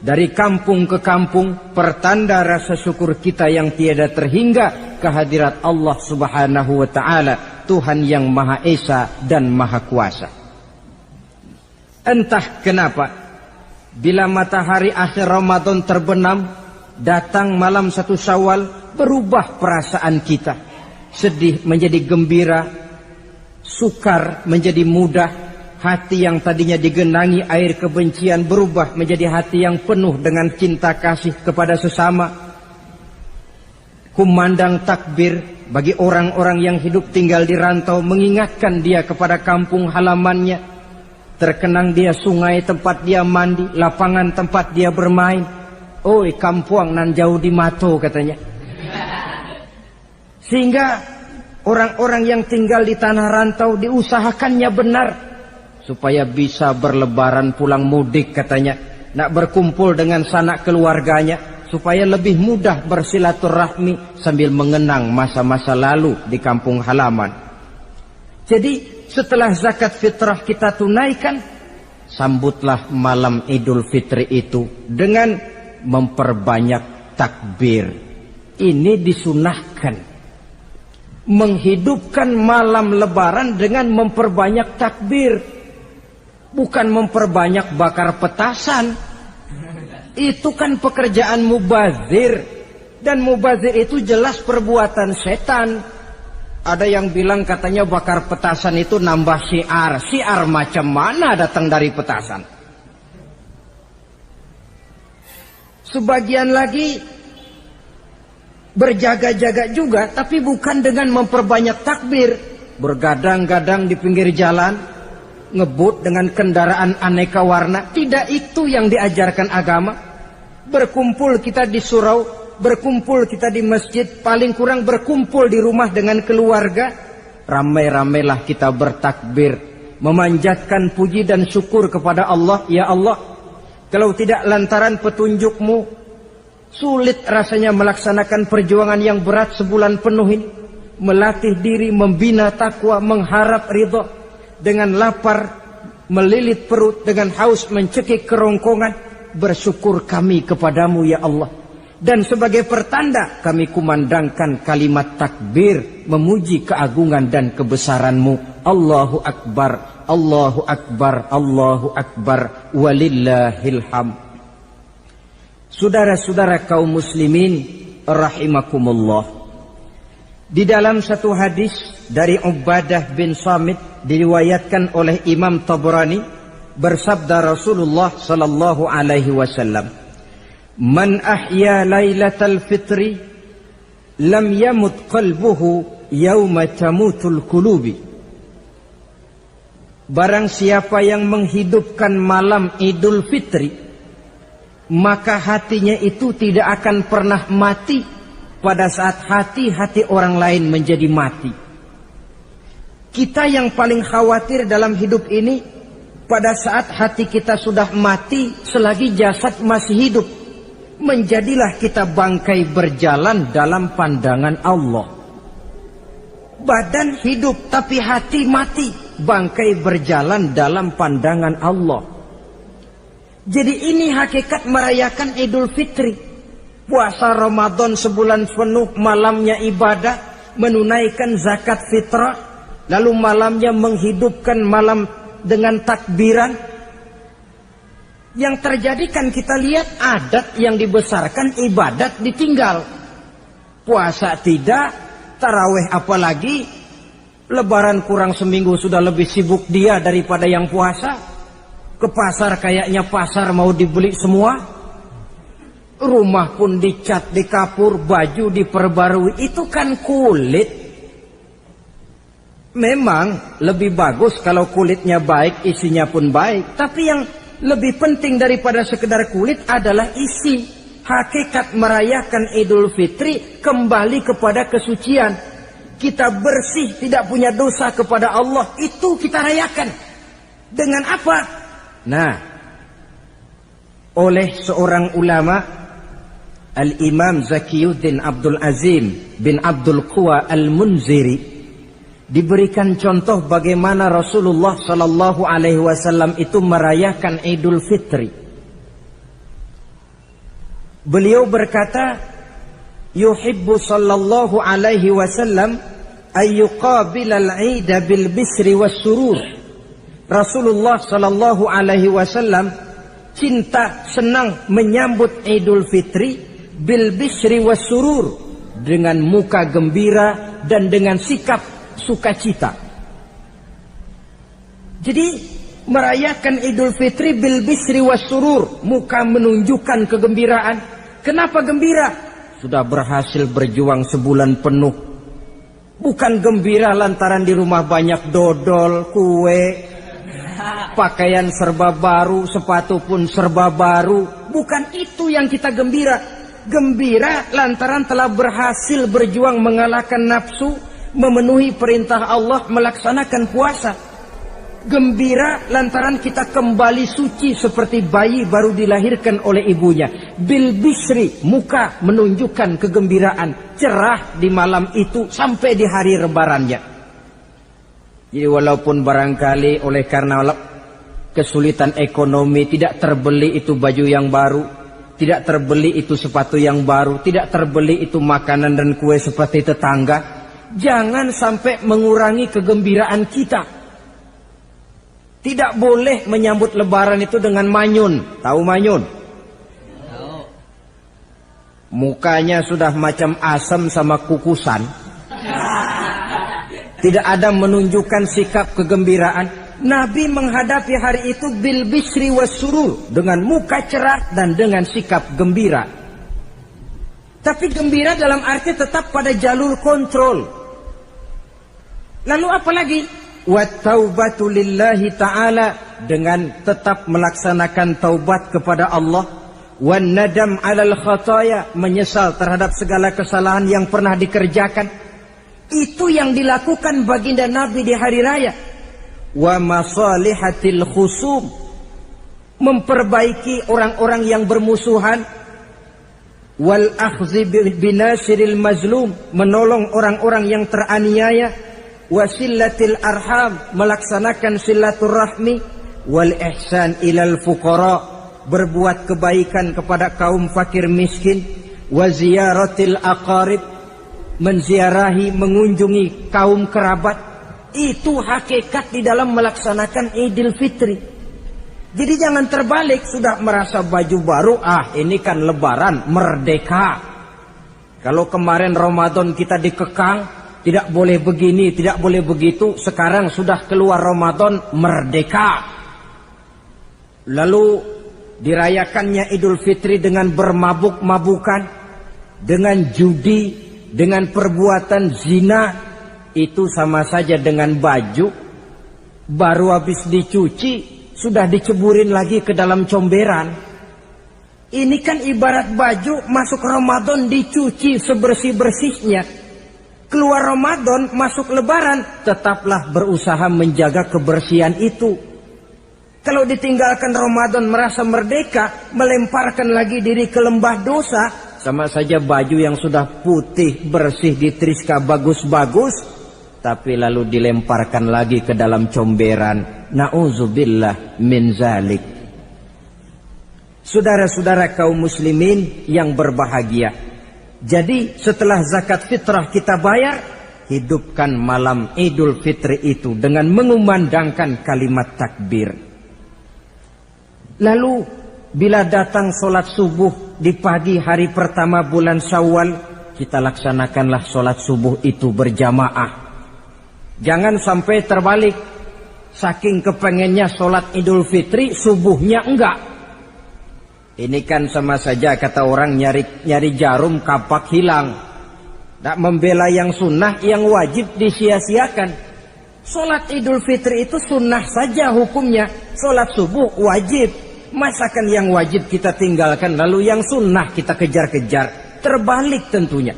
dari kampung ke kampung, pertanda rasa syukur kita yang tiada terhingga kehadirat Allah Subhanahu wa ta'ala, Tuhan yang Maha Esa dan Maha Kuasa. Entah kenapa, bila matahari akhir Ramadan terbenam, datang malam 1 Syawal, berubah perasaan kita. Sedih menjadi gembira, sukar menjadi mudah, hati yang tadinya digenangi air kebencian berubah menjadi hati yang penuh dengan cinta kasih kepada sesama. Kumandang takbir bagi orang-orang yang hidup tinggal di rantau, mengingatkan dia kepada kampung halamannya. Terkenang dia sungai tempat dia mandi, lapangan tempat dia bermain. Oi kampuang nan jauh di mato katanya. Sehingga orang-orang yang tinggal di tanah rantau diusahakannya benar supaya bisa berlebaran pulang mudik katanya, nak berkumpul dengan sanak keluarganya, supaya lebih mudah bersilaturahmi sambil mengenang masa-masa lalu di kampung halaman. Jadi setelah zakat fitrah kita tunaikan, sambutlah malam Idul Fitri itu dengan memperbanyak takbir. Ini disunahkan. Menghidupkan malam lebaran dengan memperbanyak takbir. Bukan memperbanyak bakar petasan. Itu kan pekerjaan mubazir. Dan mubazir itu jelas perbuatan setan. Ada yang bilang katanya bakar petasan itu nambah syiar. Syiar macam mana datang dari petasan? Sebagian lagi berjaga-jaga juga, tapi bukan dengan memperbanyak takbir. Bergadang-gadang di pinggir jalan, ngebut dengan kendaraan aneka warna. Tidak itu yang diajarkan agama. Berkumpul kita di surau, berkumpul kita di masjid, paling kurang berkumpul di rumah dengan keluarga. Ramai-ramailah kita bertakbir, memanjatkan puji dan syukur kepada Allah. Ya Allah, kalau tidak lantaran petunjukmu, sulit rasanya melaksanakan perjuangan yang berat sebulan penuh ini. Melatih diri, membina takwa, mengharap ridha. Dengan lapar, melilit perut, dengan haus, mencekik kerongkongan. Bersyukur kami kepadamu ya Allah. Dan sebagai pertanda kami kumandangkan kalimat takbir, memuji keagungan dan kebesaranmu. Allahu Akbar, Allahu Akbar, Allahu Akbar, walillahil hamd. Saudara-saudara kaum muslimin rahimakumullah. Di dalam satu hadis dari Ubadah bin Samit diriwayatkan oleh Imam Tabrani, bersabda Rasulullah sallallahu alaihi wasallam, "Man ahya lailatal fitri lam yamut qalbuhu yauma tamutul qulubi." Barang siapa yang menghidupkan malam Idul Fitri, maka hatinya itu tidak akan pernah mati pada saat hati-hati orang lain menjadi mati. Kita yang paling khawatir dalam hidup ini, pada saat hati kita sudah mati, selagi jasad masih hidup, menjadilah kita bangkai berjalan dalam pandangan Allah. Badan hidup tapi hati mati, bangkai berjalan dalam pandangan Allah. Jadi ini hakikat merayakan Idul Fitri. Puasa Ramadan sebulan penuh, malamnya ibadah, menunaikan zakat fitrah, lalu malamnya menghidupkan malam dengan takbiran. Yang terjadi kan kita lihat adat yang dibesarkan, ibadat ditinggal. Puasa tidak, taraweh apalagi, lebaran kurang seminggu sudah lebih sibuk dia daripada yang puasa. Ke pasar kayaknya pasar mau dibeli semua. Rumah pun dicat, dikapur, baju diperbarui. Itu kan kulit. Memang lebih bagus kalau kulitnya baik, isinya pun baik. Tapi yang lebih penting daripada sekedar kulit adalah isi. Hakikat merayakan Idul Fitri kembali kepada kesucian. Kita bersih, tidak punya dosa kepada Allah. Itu kita rayakan. Dengan apa? Nah, oleh seorang ulama, Al-Imam Zakiyuddin Abdul Azim bin Abdul Quwa Al-Munziri, diberikan contoh bagaimana Rasulullah sallallahu alaihi wasallam itu merayakan Idul Fitri. Beliau berkata, yuhibbu sallallahu alaihi wasallam ayyuqabilal 'ida bil bisri was surur. Rasulullah sallallahu alaihi wasallam cinta, senang menyambut Idul Fitri bil bisri was surur, dengan muka gembira dan dengan sikap sukacita. Jadi merayakan Idul Fitri bil bisri was surur, muka menunjukkan kegembiraan. Kenapa gembira? Sudah berhasil berjuang sebulan penuh. Bukan gembira lantaran di rumah banyak dodol, kue, pakaian serba baru, sepatu pun serba baru. Bukan itu yang kita gembira. Gembira lantaran telah berhasil berjuang mengalahkan nafsu, memenuhi perintah Allah, melaksanakan puasa. Gembira lantaran kita kembali suci seperti bayi baru dilahirkan oleh ibunya. Bil bisri, muka menunjukkan kegembiraan, cerah di malam itu sampai di hari lebarannya. Jadi walaupun barangkali oleh karena kesulitan ekonomi tidak terbeli itu baju yang baru, tidak terbeli itu sepatu yang baru, tidak terbeli itu makanan dan kue seperti tetangga, jangan sampai mengurangi kegembiraan kita. Tidak boleh menyambut lebaran itu dengan manyun. Tahu manyun? Tahu. Mukanya sudah macam asam sama kukusan. Tidak ada menunjukkan sikap kegembiraan. Nabi menghadapi hari itu bil bisri was surur, dengan muka cerah dan dengan sikap gembira. Tapi gembira dalam arti tetap pada jalur kontrol. Lalu apa lagi? Wa taubatu lillahi ta'ala, dengan tetap melaksanakan taubat kepada Allah. Wan nadam alal khataya, menyesal terhadap segala kesalahan yang pernah dikerjakan. Itu yang dilakukan baginda Nabi di hari raya. Wa masalihatil khusum, memperbaiki orang-orang yang bermusuhan. Wal akhzi binasiril mazlum, menolong orang-orang yang teraniaya. Wasillatil arham, melaksanakan silaturahmi. Wal ihsan ilal fuqara, berbuat kebaikan kepada kaum fakir miskin. Wa ziyaratil aqarib, menziarahi, mengunjungi kaum kerabat. Itu hakikat di dalam melaksanakan Idul Fitri. Jadi jangan terbalik, sudah merasa baju baru, ini kan lebaran, merdeka. Kalau kemarin Ramadan kita dikekang, tidak boleh begini, tidak boleh begitu. Sekarang sudah keluar Ramadan, merdeka. Lalu dirayakannya Idul Fitri dengan bermabuk-mabukan, dengan judi, dengan perbuatan zina. Itu sama saja dengan baju baru habis dicuci, sudah diceburin lagi ke dalam comberan. Ini kan ibarat baju masuk Ramadan dicuci sebersih-bersihnya. Keluar Ramadan, masuk lebaran, tetaplah berusaha menjaga kebersihan itu. Kalau ditinggalkan Ramadan merasa merdeka, melemparkan lagi diri ke lembah dosa, sama saja baju yang sudah putih, bersih, ditriska bagus-bagus, tapi lalu dilemparkan lagi ke dalam comberan. Na'udzubillah min zalik. Saudara-saudara kaum muslimin yang berbahagia, jadi setelah zakat fitrah kita bayar, hidupkan malam Idul Fitri itu dengan mengumandangkan kalimat takbir. Lalu bila datang sholat subuh di pagi hari pertama bulan Syawal, kita laksanakanlah sholat subuh itu berjamaah. Jangan sampai terbalik, saking kepengennya sholat Idul Fitri, subuhnya enggak. Ini kan sama saja kata orang nyari jarum kapak hilang. Tak membela yang sunnah, yang wajib disia-siakan. Sholat Idul Fitri itu sunnah saja hukumnya. Sholat subuh wajib. Masakan yang wajib kita tinggalkan, lalu yang sunnah kita kejar-kejar. Terbalik tentunya.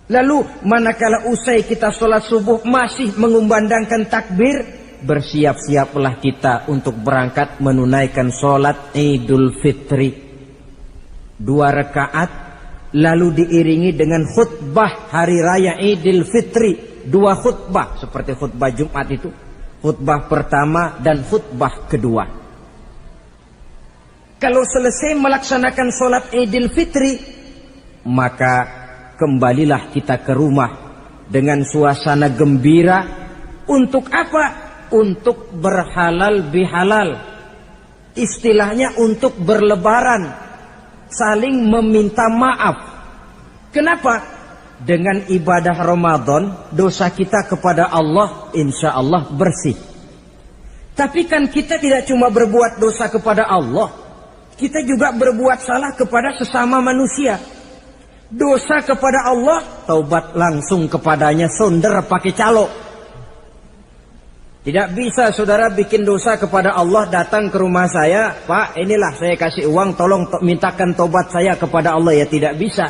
Lalu manakala usai kita sholat subuh masih mengumandangkan takbir, bersiap-siaplah kita untuk berangkat menunaikan sholat Idul Fitri. 2 rakaat, lalu diiringi dengan khutbah hari raya Idul Fitri. 2 khutbah, seperti khutbah Jumat itu. Khutbah pertama dan khutbah kedua. Kalau selesai melaksanakan sholat Idul Fitri, maka kembalilah kita ke rumah dengan suasana gembira. Untuk apa? Untuk berhalal bihalal. Istilahnya untuk berlebaran, saling meminta maaf. Kenapa? Dengan ibadah Ramadan, dosa kita kepada Allah insya Allah bersih. Tapi kan kita tidak cuma berbuat dosa kepada Allah, kita juga berbuat salah kepada sesama manusia. Dosa kepada Allah, taubat langsung kepadanya, sonder pakai calo. Tidak bisa saudara bikin dosa kepada Allah, datang ke rumah saya, Pak inilah saya kasih uang, tolong mintakan tobat saya kepada Allah. Ya tidak bisa.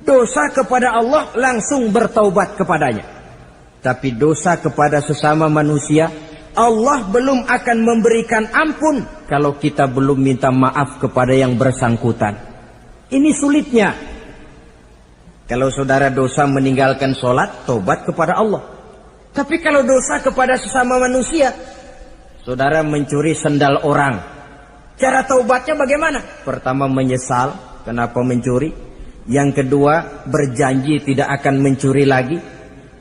Dosa kepada Allah langsung bertaubat kepadanya. Tapi dosa kepada sesama manusia, Allah belum akan memberikan ampun kalau kita belum minta maaf kepada yang bersangkutan. Ini sulitnya. Kalau saudara dosa meninggalkan sholat, tobat kepada Allah. Tapi kalau dosa kepada sesama manusia, saudara mencuri sendal orang, cara taubatnya bagaimana? Pertama menyesal kenapa mencuri. Yang kedua berjanji tidak akan mencuri lagi.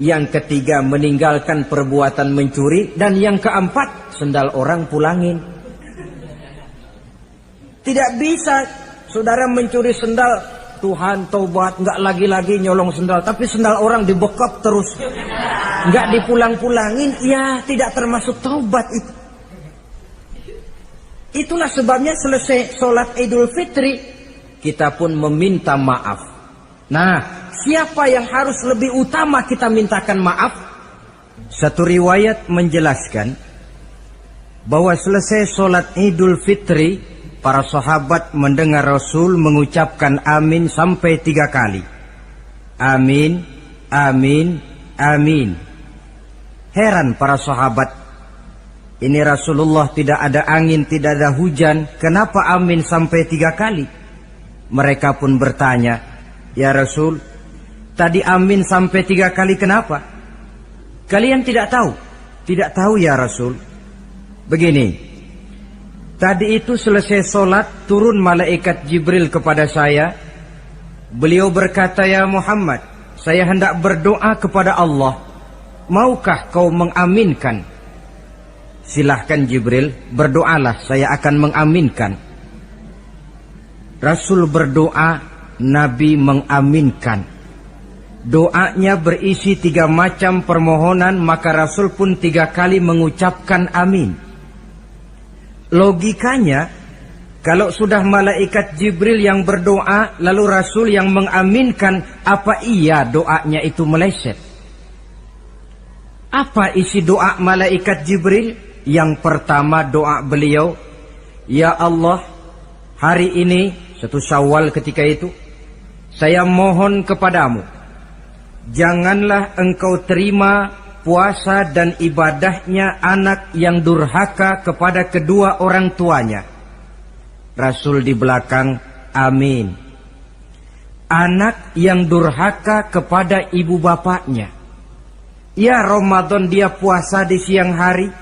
Yang ketiga meninggalkan perbuatan mencuri. Dan yang keempat sendal orang pulangin. Tidak bisa saudara mencuri sendal, Tuhan taubat, nggak lagi-lagi nyolong sendal, tapi sendal orang dibekap terus, nggak dipulang-pulangin, ya tidak termasuk taubat itu. Itulah sebabnya selesai sholat Idul Fitri, kita pun meminta maaf. Nah, siapa yang harus lebih utama kita mintakan maaf? Satu riwayat menjelaskan bahwa selesai sholat Idul Fitri, para sahabat mendengar Rasul mengucapkan amin sampai 3 kali. Amin, amin, amin. Heran para sahabat. Ini Rasulullah tidak ada angin, tidak ada hujan. Kenapa amin sampai 3 kali? Mereka pun bertanya, ya Rasul, tadi amin sampai 3 kali kenapa? Kalian tidak tahu? Tidak tahu ya Rasul. Begini, tadi itu selesai sholat, turun malaikat Jibril kepada saya. Beliau berkata, ya Muhammad, saya hendak berdoa kepada Allah. Maukah kau mengaminkan? Silahkan Jibril, berdoalah, saya akan mengaminkan. Rasul berdoa, Nabi mengaminkan. Doanya berisi 3 macam permohonan, maka Rasul pun 3 kali mengucapkan amin. Logikanya, kalau sudah malaikat Jibril yang berdoa, lalu Rasul yang mengaminkan, apa iya doanya itu meleset? Apa isi doa malaikat Jibril? Yang pertama doa beliau, ya Allah, hari ini, 1 Syawal ketika itu, saya mohon kepadamu, janganlah engkau terima puasa dan ibadahnya anak yang durhaka kepada kedua orang tuanya. Rasul di belakang, amin. Anak yang durhaka kepada ibu bapaknya. Ya Ramadan dia puasa di siang hari,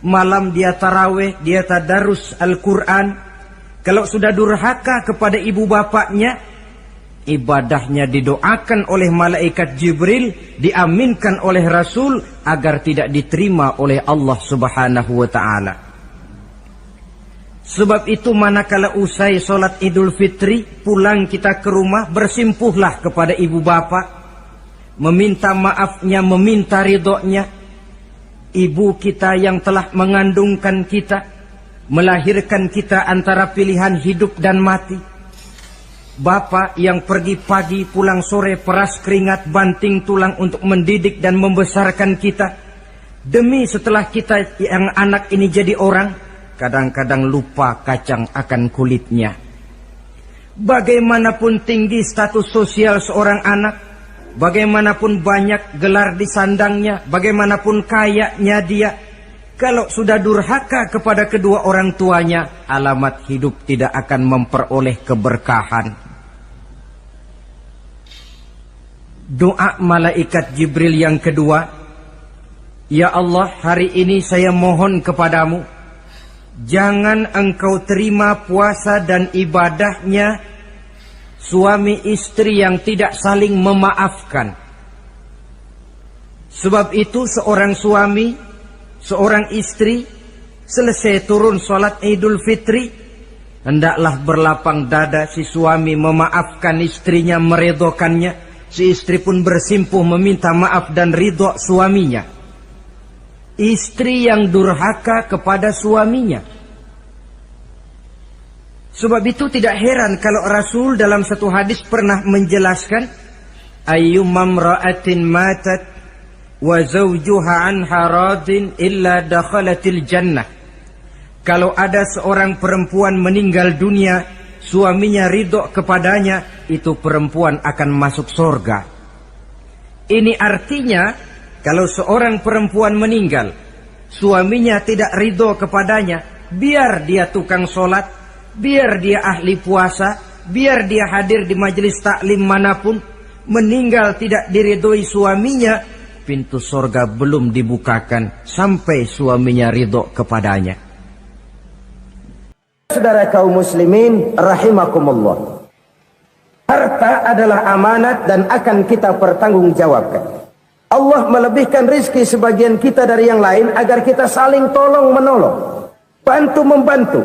malam dia taraweh, dia tadarus Al-Quran. Kalau sudah durhaka kepada ibu bapaknya, ibadahnya didoakan oleh malaikat Jibril, diaminkan oleh Rasul agar tidak diterima oleh Allah Subhanahu wa ta'ala. Sebab itu manakala usai sholat Idul Fitri, pulang kita ke rumah, bersimpuhlah kepada ibu bapak, meminta maafnya, meminta ridhonya. Ibu kita yang telah mengandungkan kita, melahirkan kita antara pilihan hidup dan mati. Bapak yang pergi pagi pulang sore, peras keringat banting tulang untuk mendidik dan membesarkan kita. Demi setelah kita yang anak ini jadi orang, kadang-kadang lupa kacang akan kulitnya. Bagaimanapun tinggi status sosial seorang anak, bagaimanapun banyak gelar di sandangnya, bagaimanapun kayanya dia, kalau sudah durhaka kepada kedua orang tuanya, alamat hidup tidak akan memperoleh keberkahan. Doa malaikat Jibril yang kedua, ya Allah, hari ini saya mohon kepadamu, jangan engkau terima puasa dan ibadahnya suami istri yang tidak saling memaafkan. Sebab itu seorang suami, seorang istri, selesai turun sholat Idul Fitri, hendaklah berlapang dada si suami memaafkan istrinya, meridhokannya. Si istri pun bersimpuh meminta maaf dan ridho suaminya. Istri yang durhaka kepada suaminya. Sebab itu tidak heran kalau Rasul dalam satu hadis pernah menjelaskan, ayyumam ra'atin matat wa zawjuha anha radin illa dakhalatil jannah. Kalau ada seorang perempuan meninggal dunia, suaminya ridho kepadanya, itu perempuan akan masuk surga. Ini artinya kalau seorang perempuan meninggal, suaminya tidak ridho kepadanya, biar dia tukang sholat, biar dia ahli puasa, biar dia hadir di majelis taklim manapun, meninggal tidak diridhoi suaminya, pintu surga belum dibukakan sampai suaminya ridho kepadanya. Saudara kaum muslimin rahimakumullah, harta adalah amanat dan akan kita pertanggungjawabkan. Allah melebihkan rizki sebagian kita dari yang lain agar kita saling tolong menolong, bantu membantu.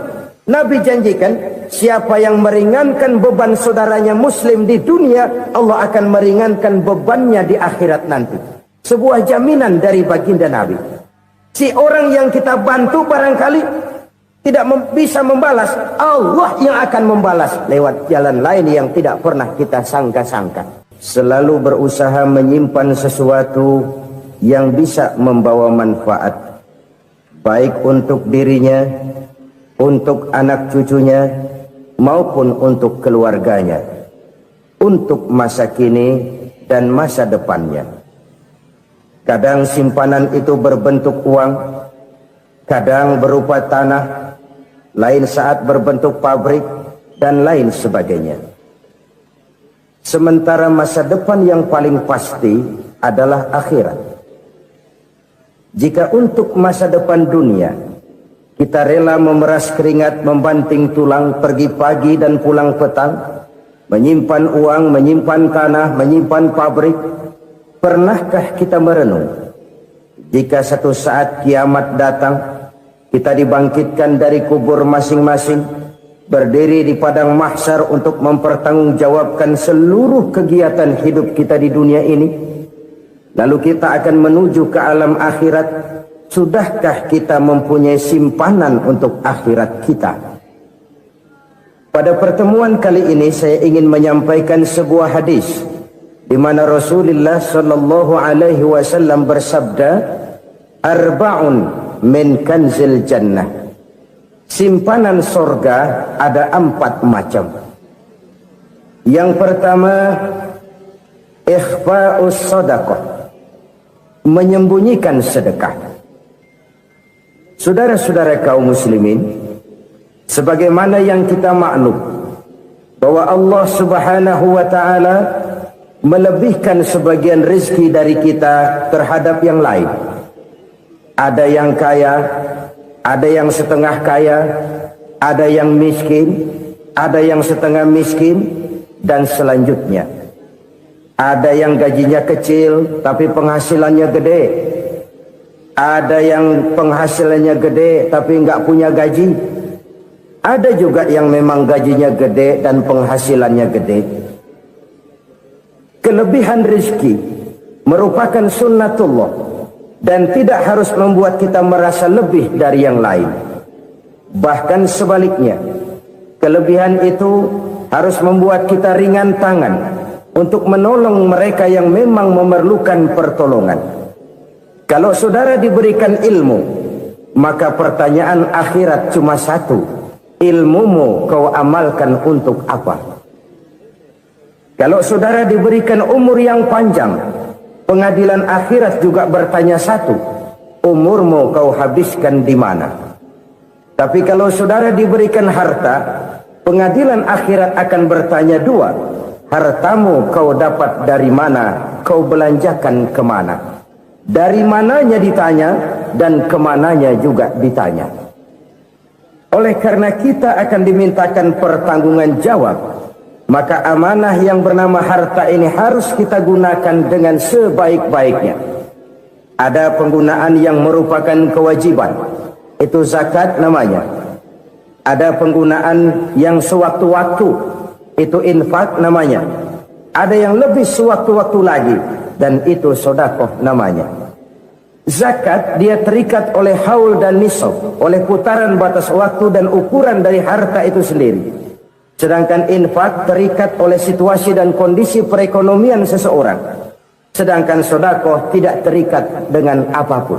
Nabi janjikan, siapa yang meringankan beban saudaranya muslim di dunia, Allah akan meringankan bebannya di akhirat nanti. Sebuah jaminan dari baginda Nabi. Si orang yang kita bantu barangkali tidak bisa membalas, Allah yang akan membalas lewat jalan lain yang tidak pernah kita sangka-sangka. Selalu berusaha menyimpan sesuatu yang bisa membawa manfaat, baik untuk dirinya, untuk anak cucunya, maupun untuk keluarganya, untuk masa kini dan masa depannya. Kadang simpanan itu berbentuk uang, kadang berupa tanah, lain saat berbentuk pabrik, dan lain sebagainya. Sementara masa depan yang paling pasti adalah akhirat. Jika untuk masa depan dunia kita rela memeras keringat, membanting tulang, pergi pagi dan pulang petang, menyimpan uang, menyimpan tanah, menyimpan pabrik, pernahkah kita merenung jika satu saat kiamat datang, kita dibangkitkan dari kubur masing-masing, berdiri di padang mahsyar untuk mempertanggungjawabkan seluruh kegiatan hidup kita di dunia ini, lalu kita akan menuju ke alam akhirat. Sudahkah kita mempunyai simpanan untuk akhirat kita? Pada pertemuan kali ini saya ingin menyampaikan sebuah hadis di mana Rasulullah sallallahu alaihi wasallam bersabda, "Arba'un min kanzil jannah." Simpanan sorga ada 4 macam. Yang pertama, ikhfa'us sadaqah, menyembunyikan sedekah. Saudara-saudara kaum muslimin, sebagaimana yang kita maklum bahwa Allah Subhanahu wa taala melebihkan sebagian rezeki dari kita terhadap yang lain. Ada yang kaya, ada yang setengah kaya, ada yang miskin, ada yang setengah miskin, dan selanjutnya. Ada yang gajinya kecil tapi penghasilannya gede. Ada yang penghasilannya gede tapi nggak punya gaji. Ada juga yang memang gajinya gede dan penghasilannya gede. Kelebihan rezeki merupakan sunnatullah dan tidak harus membuat kita merasa lebih dari yang lain. Bahkan sebaliknya, kelebihan itu harus membuat kita ringan tangan untuk menolong mereka yang memang memerlukan pertolongan. Kalau saudara diberikan ilmu, maka pertanyaan akhirat cuma satu: ilmumu kau amalkan untuk apa? Kalau saudara diberikan umur yang panjang, pengadilan akhirat juga bertanya satu: umurmu kau habiskan di mana? Tapi kalau saudara diberikan harta, pengadilan akhirat akan bertanya dua: hartamu kau dapat dari mana? Kau belanjakan kemana? Dari mananya ditanya dan kemananya juga ditanya. Oleh karena kita akan dimintakan pertanggungan jawab, maka amanah yang bernama harta ini harus kita gunakan dengan sebaik-baiknya. Ada penggunaan yang merupakan kewajiban, itu zakat namanya. Ada penggunaan yang sewaktu-waktu, itu infak namanya. Ada yang lebih sewaktu-waktu lagi, dan itu sedekah namanya. Zakat dia terikat oleh haul dan nisab, oleh putaran batas waktu dan ukuran dari harta itu sendiri. Sedangkan infak terikat oleh situasi dan kondisi perekonomian seseorang. Sedangkan sedekah tidak terikat dengan apapun.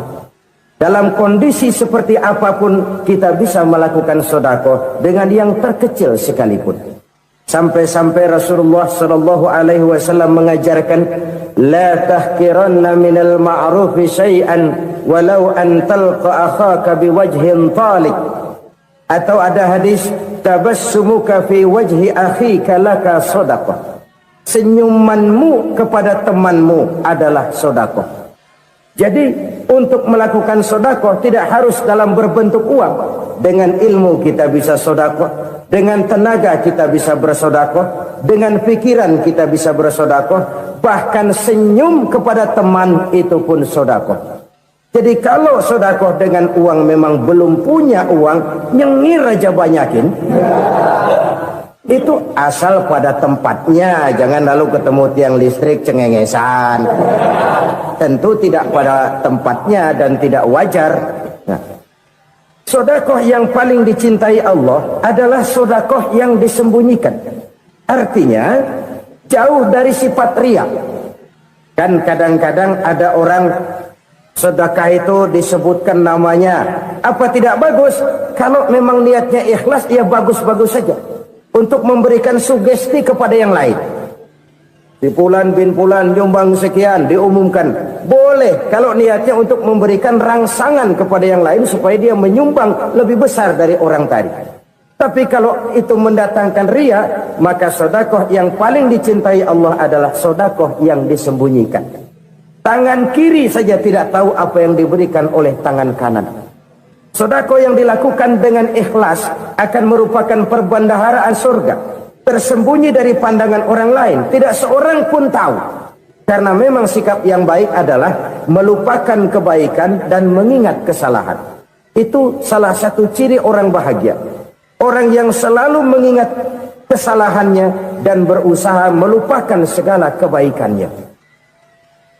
Dalam kondisi seperti apapun kita bisa melakukan sedekah dengan yang terkecil sekalipun. Sampai-sampai Rasulullah sallallahu alaihi wasallam mengajarkan, la tahqiranna minal ma'rufi syai'an walau an talqa akhaka biwajhin talik. Atau ada hadis, tabassumuka fi wajhi akhika laka shadaqah. Senyumanmu kepada temanmu adalah sedekah. Jadi untuk melakukan sedekah tidak harus dalam berbentuk uang. Dengan ilmu kita bisa sedekah, dengan tenaga kita bisa bersedekah, dengan pikiran kita bisa bersedekah, bahkan senyum kepada teman itu pun sedekah. Jadi kalau sedekah dengan uang memang belum punya uang, nyengir aja banyakin. Itu asal pada tempatnya, jangan lalu ketemu tiang listrik cengengesan. Tentu tidak pada tempatnya dan tidak wajar. Nah, sedekah yang paling dicintai Allah adalah sedekah yang disembunyikan. Artinya jauh dari sifat riya. Kan kadang-kadang ada orang sedekah itu disebutkan namanya. Apa tidak bagus? Kalau memang niatnya ikhlas, ya bagus-bagus saja. Untuk memberikan sugesti kepada yang lain. Si Fulan bin Fulan nyumbang sekian, diumumkan. Boleh kalau niatnya untuk memberikan rangsangan kepada yang lain supaya dia menyumbang lebih besar dari orang tadi. Tapi kalau itu mendatangkan riya, maka sedekah yang paling dicintai Allah adalah sedekah yang disembunyikan. Tangan kiri saja tidak tahu apa yang diberikan oleh tangan kanan. Sedekah yang dilakukan dengan ikhlas akan merupakan perbendaharaan surga, tersembunyi dari pandangan orang lain, tidak seorang pun tahu. Karena memang sikap yang baik adalah melupakan kebaikan dan mengingat kesalahan. Itu salah satu ciri orang bahagia. Orang yang selalu mengingat kesalahannya dan berusaha melupakan segala kebaikannya.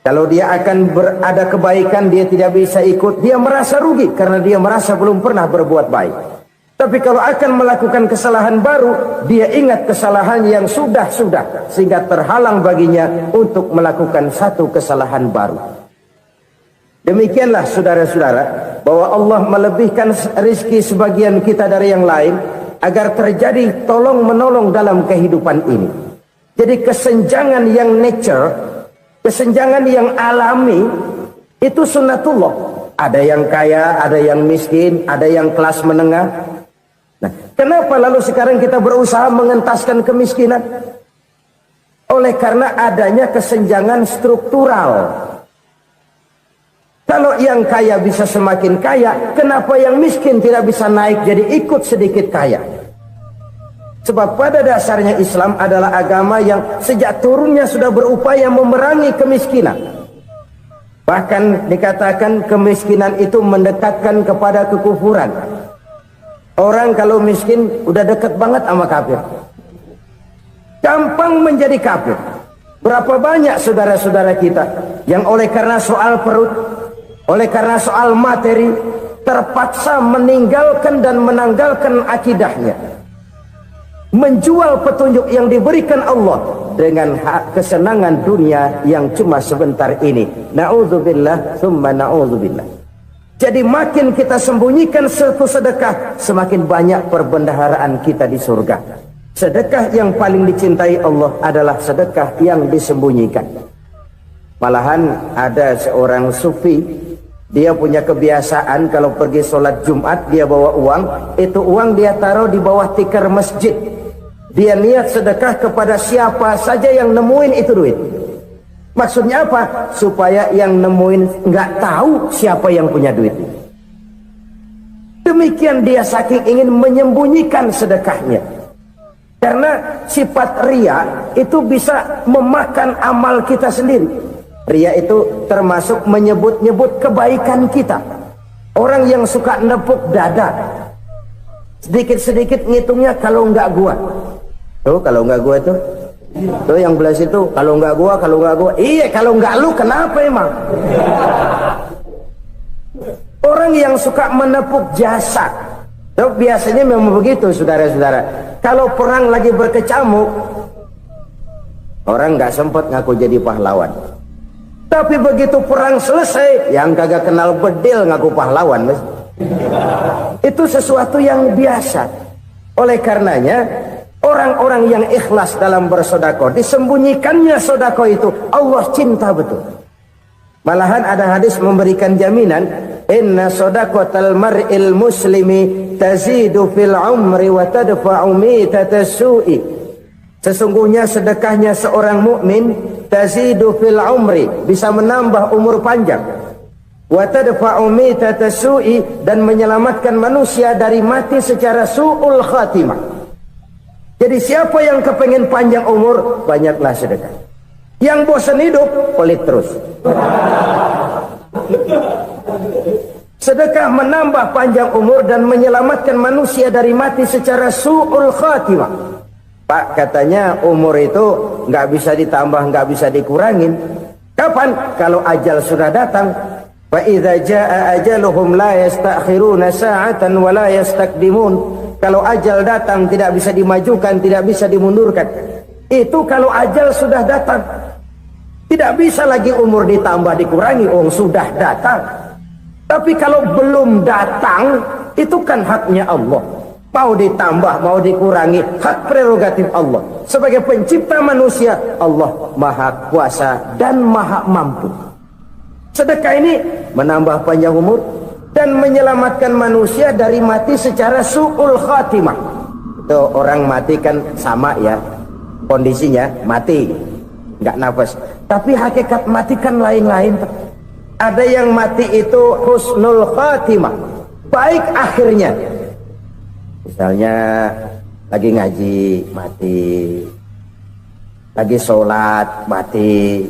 Kalau dia akan berada kebaikan, dia tidak bisa ikut, dia merasa rugi karena dia merasa belum pernah berbuat baik. Tapi kalau akan melakukan kesalahan baru, dia ingat kesalahan yang sudah-sudah, sehingga terhalang baginya untuk melakukan satu kesalahan baru. Demikianlah saudara-saudara, bahwa Allah melebihkan rizki sebagian kita dari yang lain, agar terjadi tolong-menolong dalam kehidupan ini. Jadi kesenjangan yang nature, kesenjangan yang alami, itu sunnatullah. Ada yang kaya, ada yang miskin, ada yang kelas menengah. Nah, kenapa lalu sekarang kita berusaha mengentaskan kemiskinan? Oleh karena adanya kesenjangan struktural. Kalau yang kaya bisa semakin kaya, kenapa yang miskin tidak bisa naik jadi ikut sedikit kaya? Sebab pada dasarnya Islam adalah agama yang sejak turunnya sudah berupaya memerangi kemiskinan. Bahkan dikatakan kemiskinan itu mendekatkan kepada kekufuran. Orang kalau miskin udah dekat banget sama kafir. Gampang menjadi kafir. Berapa banyak saudara-saudara kita yang oleh karena soal perut, oleh karena soal materi, terpaksa meninggalkan dan menanggalkan akidahnya. Menjual petunjuk yang diberikan Allah dengan kesenangan dunia yang cuma sebentar ini. Na'udzubillah, thumma na'udzubillah. Jadi makin kita sembunyikan satu sedekah, semakin banyak perbendaharaan kita di surga. Sedekah yang paling dicintai Allah adalah sedekah yang disembunyikan. Malahan ada seorang sufi, dia punya kebiasaan kalau pergi sholat Jumat dia bawa uang, itu uang dia taruh di bawah tikar masjid. Dia niat sedekah kepada siapa saja yang nemuin itu duit. Maksudnya apa? Supaya yang nemuin nggak tahu siapa yang punya duit. Demikian dia saking ingin menyembunyikan sedekahnya. Karena sifat riya itu bisa memakan amal kita sendiri. Riya itu termasuk menyebut-nyebut kebaikan kita. Orang yang suka nepuk dada, sedikit-sedikit ngitungnya kalau nggak gua. Tuh kalau nggak gua tuh yang belas itu kalau nggak gua. Iya kalau nggak lu kenapa emang? Orang yang suka menepuk jasa, tuh biasanya memang begitu saudara-saudara. Kalau perang lagi berkecamuk, orang nggak sempat ngaku jadi pahlawan. Tapi begitu perang selesai, yang kagak kenal bedil ngaku pahlawan, Itu sesuatu yang biasa. Oleh karenanya Orang-orang yang ikhlas dalam bersedekah, disembunyikannya sedekah itu Allah cinta betul. Malahan ada hadis memberikan jaminan, inna sadaqatal mar'il muslimi tazidu fil umri wa tadfa'u mitatas su'i. Sesungguhnya sedekahnya seorang mukmin tazidu fil umri, bisa menambah umur panjang, wa tadfa'u mitatas su'i, dan menyelamatkan manusia dari mati secara su'ul khatimah. Jadi siapa yang kepengen panjang umur, banyaklah sedekah. Yang bosan hidup, pelit terus. Sedekah menambah panjang umur dan menyelamatkan manusia dari mati secara su'ul khatimah. Pak, katanya umur itu nggak bisa ditambah, nggak bisa dikurangin. Kapan? Kalau ajal sudah datang. Fa idza jaa ajaluhum la yastakhiruna sa'atan wa la yastaqdimun. Kalau ajal datang tidak bisa dimajukan, tidak bisa dimundurkan. Itu kalau ajal sudah datang. Tidak bisa lagi umur ditambah dikurangi, sudah datang. Tapi kalau belum datang, itu kan haknya Allah. Mau ditambah, mau dikurangi, hak prerogatif Allah. Sebagai pencipta manusia, Allah Maha Kuasa dan Maha Mampu. Sedekah ini menambah panjang umur dan menyelamatkan manusia dari mati secara su'ul khatimah. Itu orang mati kan sama ya, kondisinya mati, nggak nafas. Tapi hakikat mati kan lain-lain. Ada yang mati itu husnul khatimah, baik akhirnya. Misalnya lagi ngaji mati, lagi sholat mati,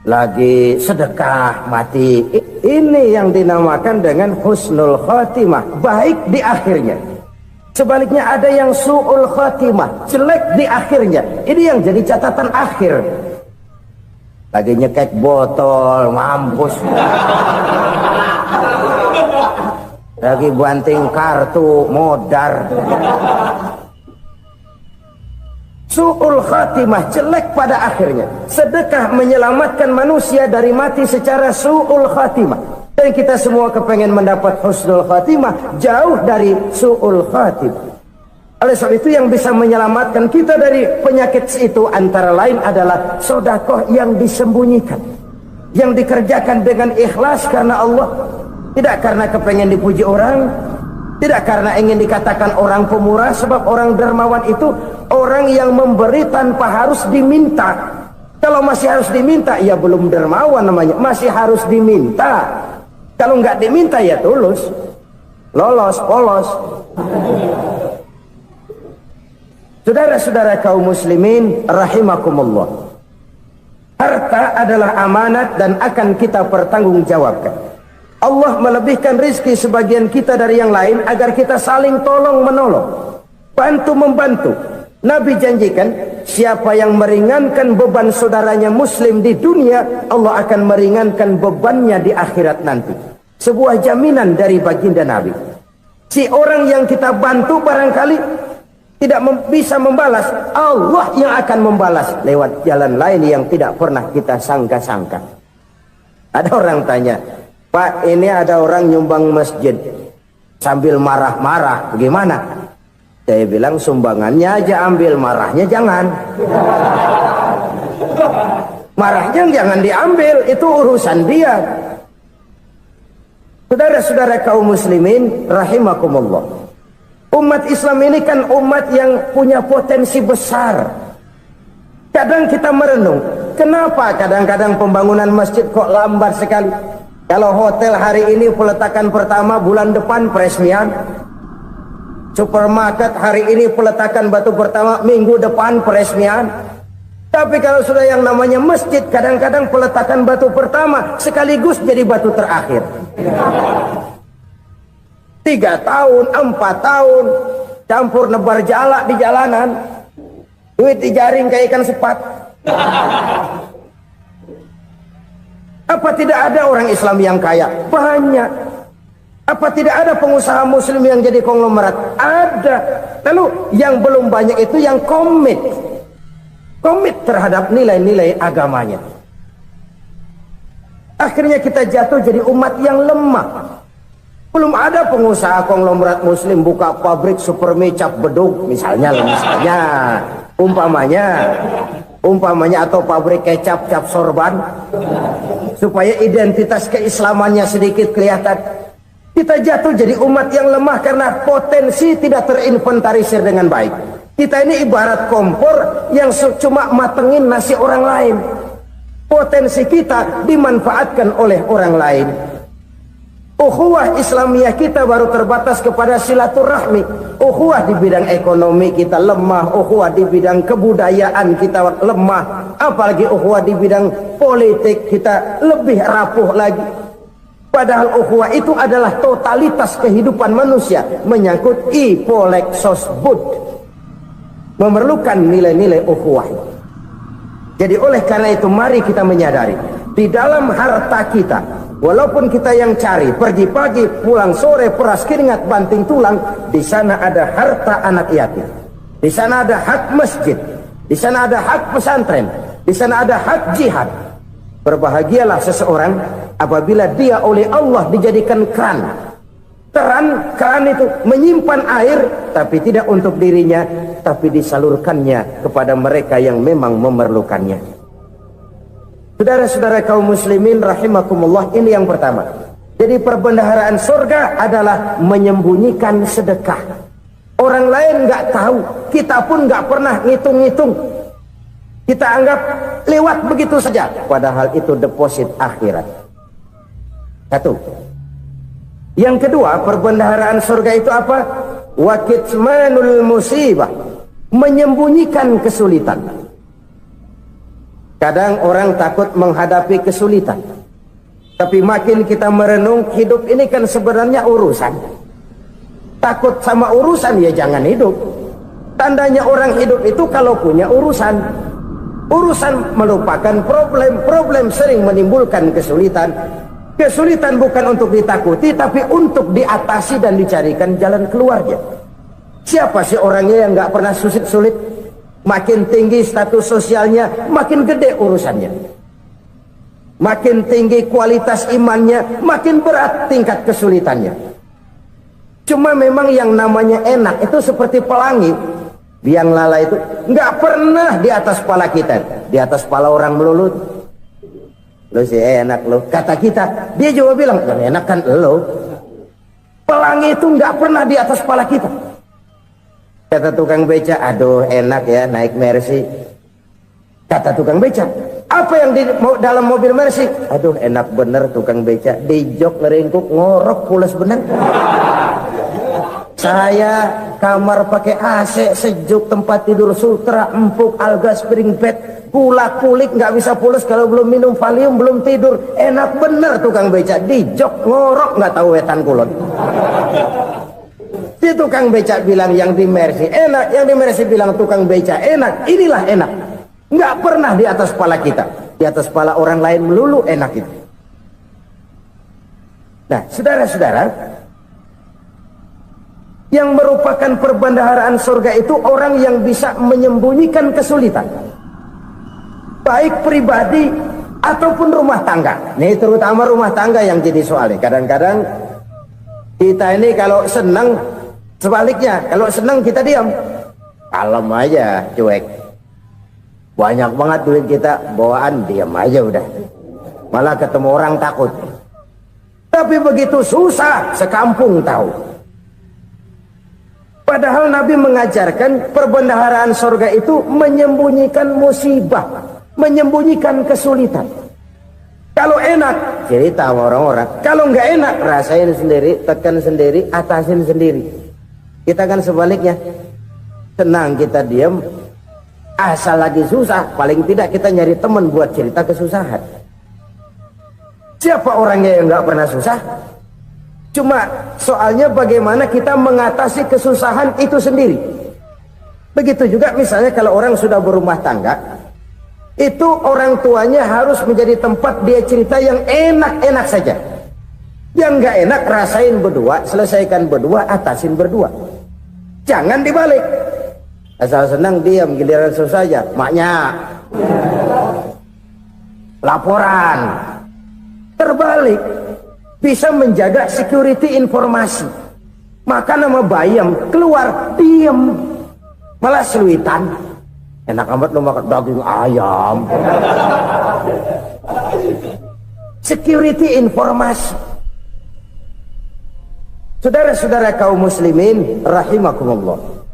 lagi sedekah mati. Ini yang dinamakan dengan husnul khatimah, baik di akhirnya. Sebaliknya ada yang su'ul khatimah, jelek di akhirnya. Ini yang jadi catatan akhir. Lagi nyekek botol, mampus. Lagi banting kartu, modar. Su'ul khatimah, jelek pada akhirnya. Sedekah menyelamatkan manusia dari mati secara su'ul khatimah. Dan kita semua kepengen mendapat husnul khatimah, jauh dari su'ul khatimah. Oleh sebab itu yang bisa menyelamatkan kita dari penyakit itu antara lain adalah sedekah yang disembunyikan, yang dikerjakan dengan ikhlas karena Allah, tidak karena kepengen dipuji orang, tidak karena ingin dikatakan orang pemurah. Sebab orang dermawan itu orang yang memberi tanpa harus diminta. Kalau masih harus diminta, ya belum dermawan namanya, masih harus diminta. Kalau nggak diminta ya tulus, lolos, polos. Saudara-saudara kaum muslimin rahimakumullah, harta adalah amanat dan akan kita pertanggungjawabkan. Allah melebihkan rizki sebagian kita dari yang lain agar kita saling tolong menolong, bantu membantu. Nabi janjikan, siapa yang meringankan beban saudaranya muslim di dunia, Allah akan meringankan bebannya di akhirat nanti. Sebuah jaminan dari baginda Nabi. Si orang yang kita bantu barangkali tidak bisa membalas, Allah yang akan membalas lewat jalan lain yang tidak pernah kita sangka-sangka. Ada orang tanya, Pak, ini ada orang nyumbang masjid sambil marah-marah, bagaimana? Saya bilang sumbangannya aja ambil, marahnya jangan. Marahnya jangan diambil, itu urusan dia. Saudara-saudara kaum muslimin rahimakumullah, umat Islam ini kan umat yang punya potensi besar. Kadang kita merenung, kenapa kadang-kadang pembangunan masjid kok lambat sekali? Kalau hotel hari ini peletakan pertama, bulan depan peresmian. Supermarket hari ini peletakan batu pertama, minggu depan peresmian. Tapi kalau sudah yang namanya masjid, kadang-kadang peletakan batu pertama sekaligus jadi batu terakhir. 3 tahun, 4 tahun, campur nebar jalak di jalanan, duit dijaring kayak ikan sepat. Apa tidak ada orang Islam yang kaya? Banyak. Apa tidak ada pengusaha muslim yang jadi konglomerat? Ada. Lalu yang belum banyak itu yang komit terhadap nilai-nilai agamanya. Akhirnya kita jatuh jadi umat yang lemah. Belum ada pengusaha konglomerat muslim buka pabrik supermi cap bedug misalnya umpamanya atau pabrik kecap cap sorban supaya identitas keislamannya sedikit kelihatan. Kita jatuh jadi umat yang lemah karena potensi tidak terinventarisir dengan baik. Kita ini ibarat kompor yang cuma matengin nasi orang lain. Potensi kita dimanfaatkan oleh orang lain. Ukhuwah Islamiyah kita baru terbatas kepada silaturahmi. Ukhuwah di bidang ekonomi kita lemah, ukhuwah di bidang kebudayaan kita lemah, apalagi ukhuwah di bidang politik kita lebih rapuh lagi. Padahal ukhuwah itu adalah totalitas kehidupan manusia, menyangkut ipolek sosbud, memerlukan nilai-nilai ukhuwah. Jadi oleh karena itu mari kita menyadari di dalam harta kita, walaupun kita yang cari pergi pagi pulang sore peras keringat banting tulang, di sana ada harta anak yatim, di sana ada hak masjid, di sana ada hak pesantren, di sana ada hak jihad. Berbahagialah seseorang apabila dia oleh Allah dijadikan keran. Keran itu menyimpan air tapi tidak untuk dirinya, tapi disalurkannya kepada mereka yang memang memerlukannya. Saudara-saudara kaum muslimin rahimakumullah, ini yang pertama. Jadi perbendaharaan surga adalah menyembunyikan sedekah. Orang lain nggak tahu, kita pun nggak pernah ngitung-ngitung. Kita anggap lewat begitu saja, padahal itu deposit akhirat. Satu. Yang kedua, perbendaharaan surga itu apa? Wa kitmanul musibah, menyembunyikan kesulitan. Kadang orang takut menghadapi kesulitan, tapi makin kita merenung, hidup ini kan sebenarnya urusan. Takut sama urusan ya jangan hidup. Tandanya orang hidup itu kalau punya urusan. Urusan melupakan problem, problem sering menimbulkan kesulitan. Kesulitan bukan untuk ditakuti, tapi untuk diatasi dan dicarikan jalan keluarnya. Siapa sih orangnya yang nggak pernah sulit-sulit? Makin tinggi status sosialnya, makin gede urusannya. Makin tinggi kualitas imannya, makin berat tingkat kesulitannya. Cuma memang yang namanya enak itu seperti pelangi. Biang lala itu nggak pernah di atas kepala kita, di atas kepala orang melulu. Lo sih enak lo, kata kita. Dia juga bilang yang enak kan lo. Pelangi itu nggak pernah di atas kepala kita. Kata tukang beca, aduh enak ya naik Mercy. Kata tukang beca, apa yang di dalam mobil Mercy? Aduh enak bener tukang beca, di jok ngeringkuk ngorok pulas bener. Saya kamar pakai AC sejuk, tempat tidur sutra empuk, alga spring bed, kulak kulik nggak bisa pulas kalau belum minum Valium, belum tidur. Enak bener tukang beca, di jok ngorok nggak tahu wetan kulon. Si tukang beca bilang yang di Mercy enak, yang di Mercy bilang tukang beca enak. Inilah enak, nggak pernah di atas kepala kita, di atas kepala orang lain melulu enak itu. Nah saudara-saudara, yang merupakan perbendaharaan surga itu orang yang bisa menyembunyikan kesulitan, baik pribadi ataupun rumah tangga. Nih terutama rumah tangga yang jadi soalnya. Kadang-kadang kita ini kalau senang, sebaliknya kalau senang kita diam, kalem aja, cuek. Banyak banget duit kita bawaan, diam aja udah. Malah ketemu orang takut. Tapi begitu susah, sekampung tahu. Padahal Nabi mengajarkan perbendaharaan surga itu menyembunyikan musibah, menyembunyikan kesulitan. Kalau enak, cerita sama orang-orang. Kalau nggak enak, rasain sendiri, tekan sendiri, atasin sendiri. Kita kan sebaliknya, senang kita diam, asal lagi susah, paling tidak kita nyari teman buat cerita kesusahan. Siapa orangnya yang nggak pernah susah? Cuma soalnya bagaimana kita mengatasi kesusahan itu sendiri. Begitu juga misalnya kalau orang sudah berumah tangga, itu orang tuanya harus menjadi tempat dia cerita yang enak-enak saja. Yang nggak enak rasain berdua, selesaikan berdua, atasin berdua. Jangan dibalik. Asal senang diam, giliran susah aja, maknya laporan. Terbalik. bisa menjaga security informasi. Maka nama bayam keluar diem, malah seluitan. Enak amat lo makan daging ayam. Security informasi. Saudara-saudara kaum muslimin rahimakumullah,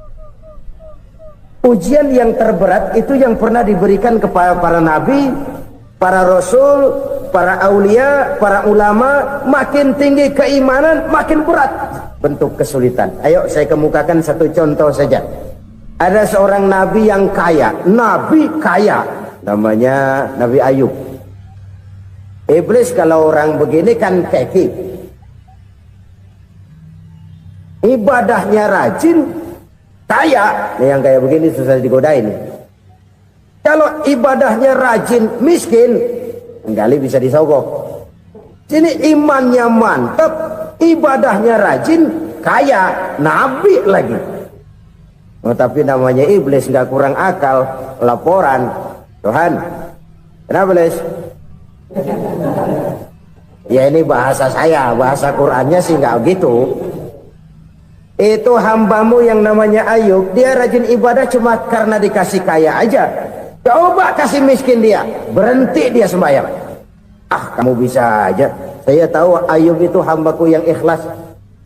ujian yang terberat itu yang pernah diberikan kepada para nabi, para rasul, para aulia, para ulama. Makin tinggi keimanan, makin berat bentuk kesulitan. Ayo saya kemukakan satu contoh saja. Ada seorang nabi yang kaya, nabi kaya, namanya Nabi Ayub. Iblis kalau orang begini kan keki, ibadahnya rajin, kaya. Nih yang kayak begini susah digodain. Kalau ibadahnya rajin, miskin, kali bisa disogok. Sini imannya mantap, ibadahnya rajin, kaya, nabi lagi. Oh, tapi namanya iblis, nggak kurang akal. Laporan, Tuhan, kenapa Les? Ya ini bahasa saya, bahasa Qurannya sih nggak gitu. Itu hambamu yang namanya Ayub, dia rajin ibadah cuma karena dikasih kaya aja. Coba kasih miskin dia, berhenti dia sembahyang. Ah, kamu bisa aja. Saya tahu Ayub itu hambaku yang ikhlas.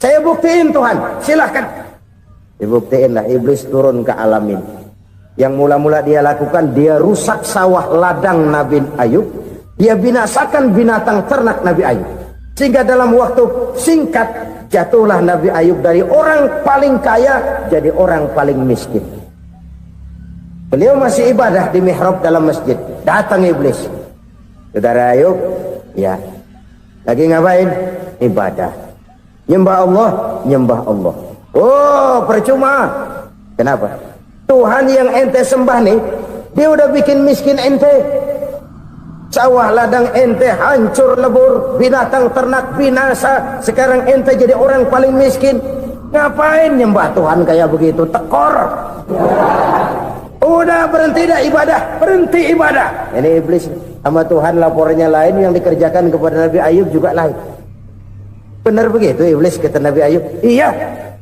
Saya buktiin Tuhan, silahkan. Dibuktiin lah, iblis turun ke alamin. Yang mula-mula dia lakukan, dia rusak sawah ladang Nabi Ayub. Dia binasakan binatang ternak Nabi Ayub. Sehingga dalam waktu singkat, jatuhlah Nabi Ayub dari orang paling kaya jadi orang paling miskin. Beliau masih ibadah di mihrab dalam masjid. Datang iblis. Saudara Ayub, ya, lagi ngapain? Ibadah. Nyembah Allah, nyembah Allah. Oh, percuma. Kenapa? Tuhan yang ente sembah nih, dia udah bikin miskin ente. Sawah ladang ente hancur lebur, binatang ternak binasa. Sekarang ente jadi orang paling miskin. Ngapain nyembah Tuhan kayak begitu? Tekor. Udah berhenti dah ibadah, berhenti ibadah. Ini iblis sama Tuhan laporannya lain, yang dikerjakan kepada Nabi Ayub juga lain. Benar begitu iblis kata Nabi Ayub? Iya,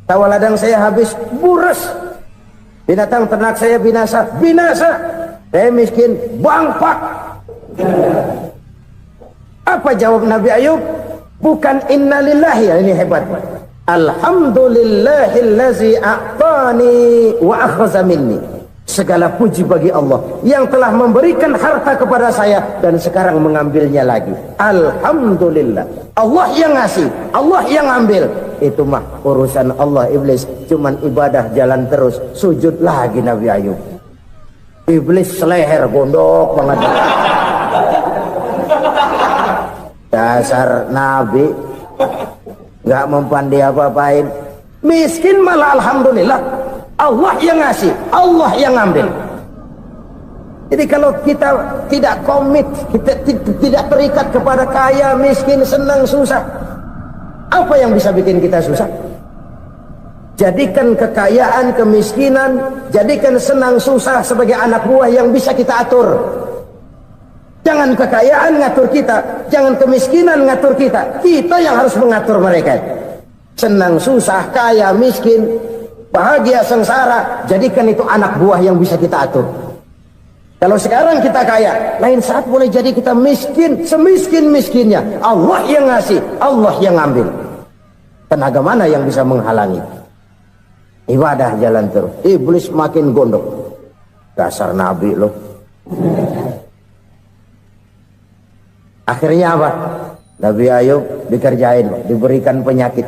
sawah ladang saya habis, buras. Binatang ternak saya binasa, binasa. Saya miskin, bangpak. Apa jawab Nabi Ayub? Bukan innalillahi, ya ini hebat. Alhamdulillahillazi a'tani wa akhza minni. Segala puji bagi Allah yang telah memberikan harta kepada saya dan sekarang mengambilnya lagi. Alhamdulillah. Allah yang ngasih, Allah yang ambil. Itu mah urusan Allah. Iblis cuman ibadah jalan terus, sujud lagi Nabi Ayub. Iblis seleher gondok banget. Dasar Nabi nggak mempan dia apa-apain. Miskin malah alhamdulillah. Allah yang ngasih, Allah yang ngambil. Jadi kalau kita tidak komit, kita tidak terikat kepada kaya, miskin, senang, susah, apa yang bisa bikin kita susah? Jadikan kekayaan, kemiskinan, jadikan senang, susah sebagai anak buah yang bisa kita atur. Jangan kekayaan ngatur kita, jangan kemiskinan ngatur kita. Kita yang harus mengatur mereka. Senang, susah, kaya, miskin, bahagia, sengsara, jadikan itu anak buah yang bisa kita atur. Kalau sekarang kita kaya, lain saat boleh jadi kita miskin, semiskin-miskinnya. Allah yang ngasih, Allah yang ngambil. Tenaga mana yang bisa menghalangi? Ibadah jalan terus. Iblis makin gondok. Dasar Nabi loh. Akhirnya apa? Nabi Ayub dikerjain, diberikan penyakit.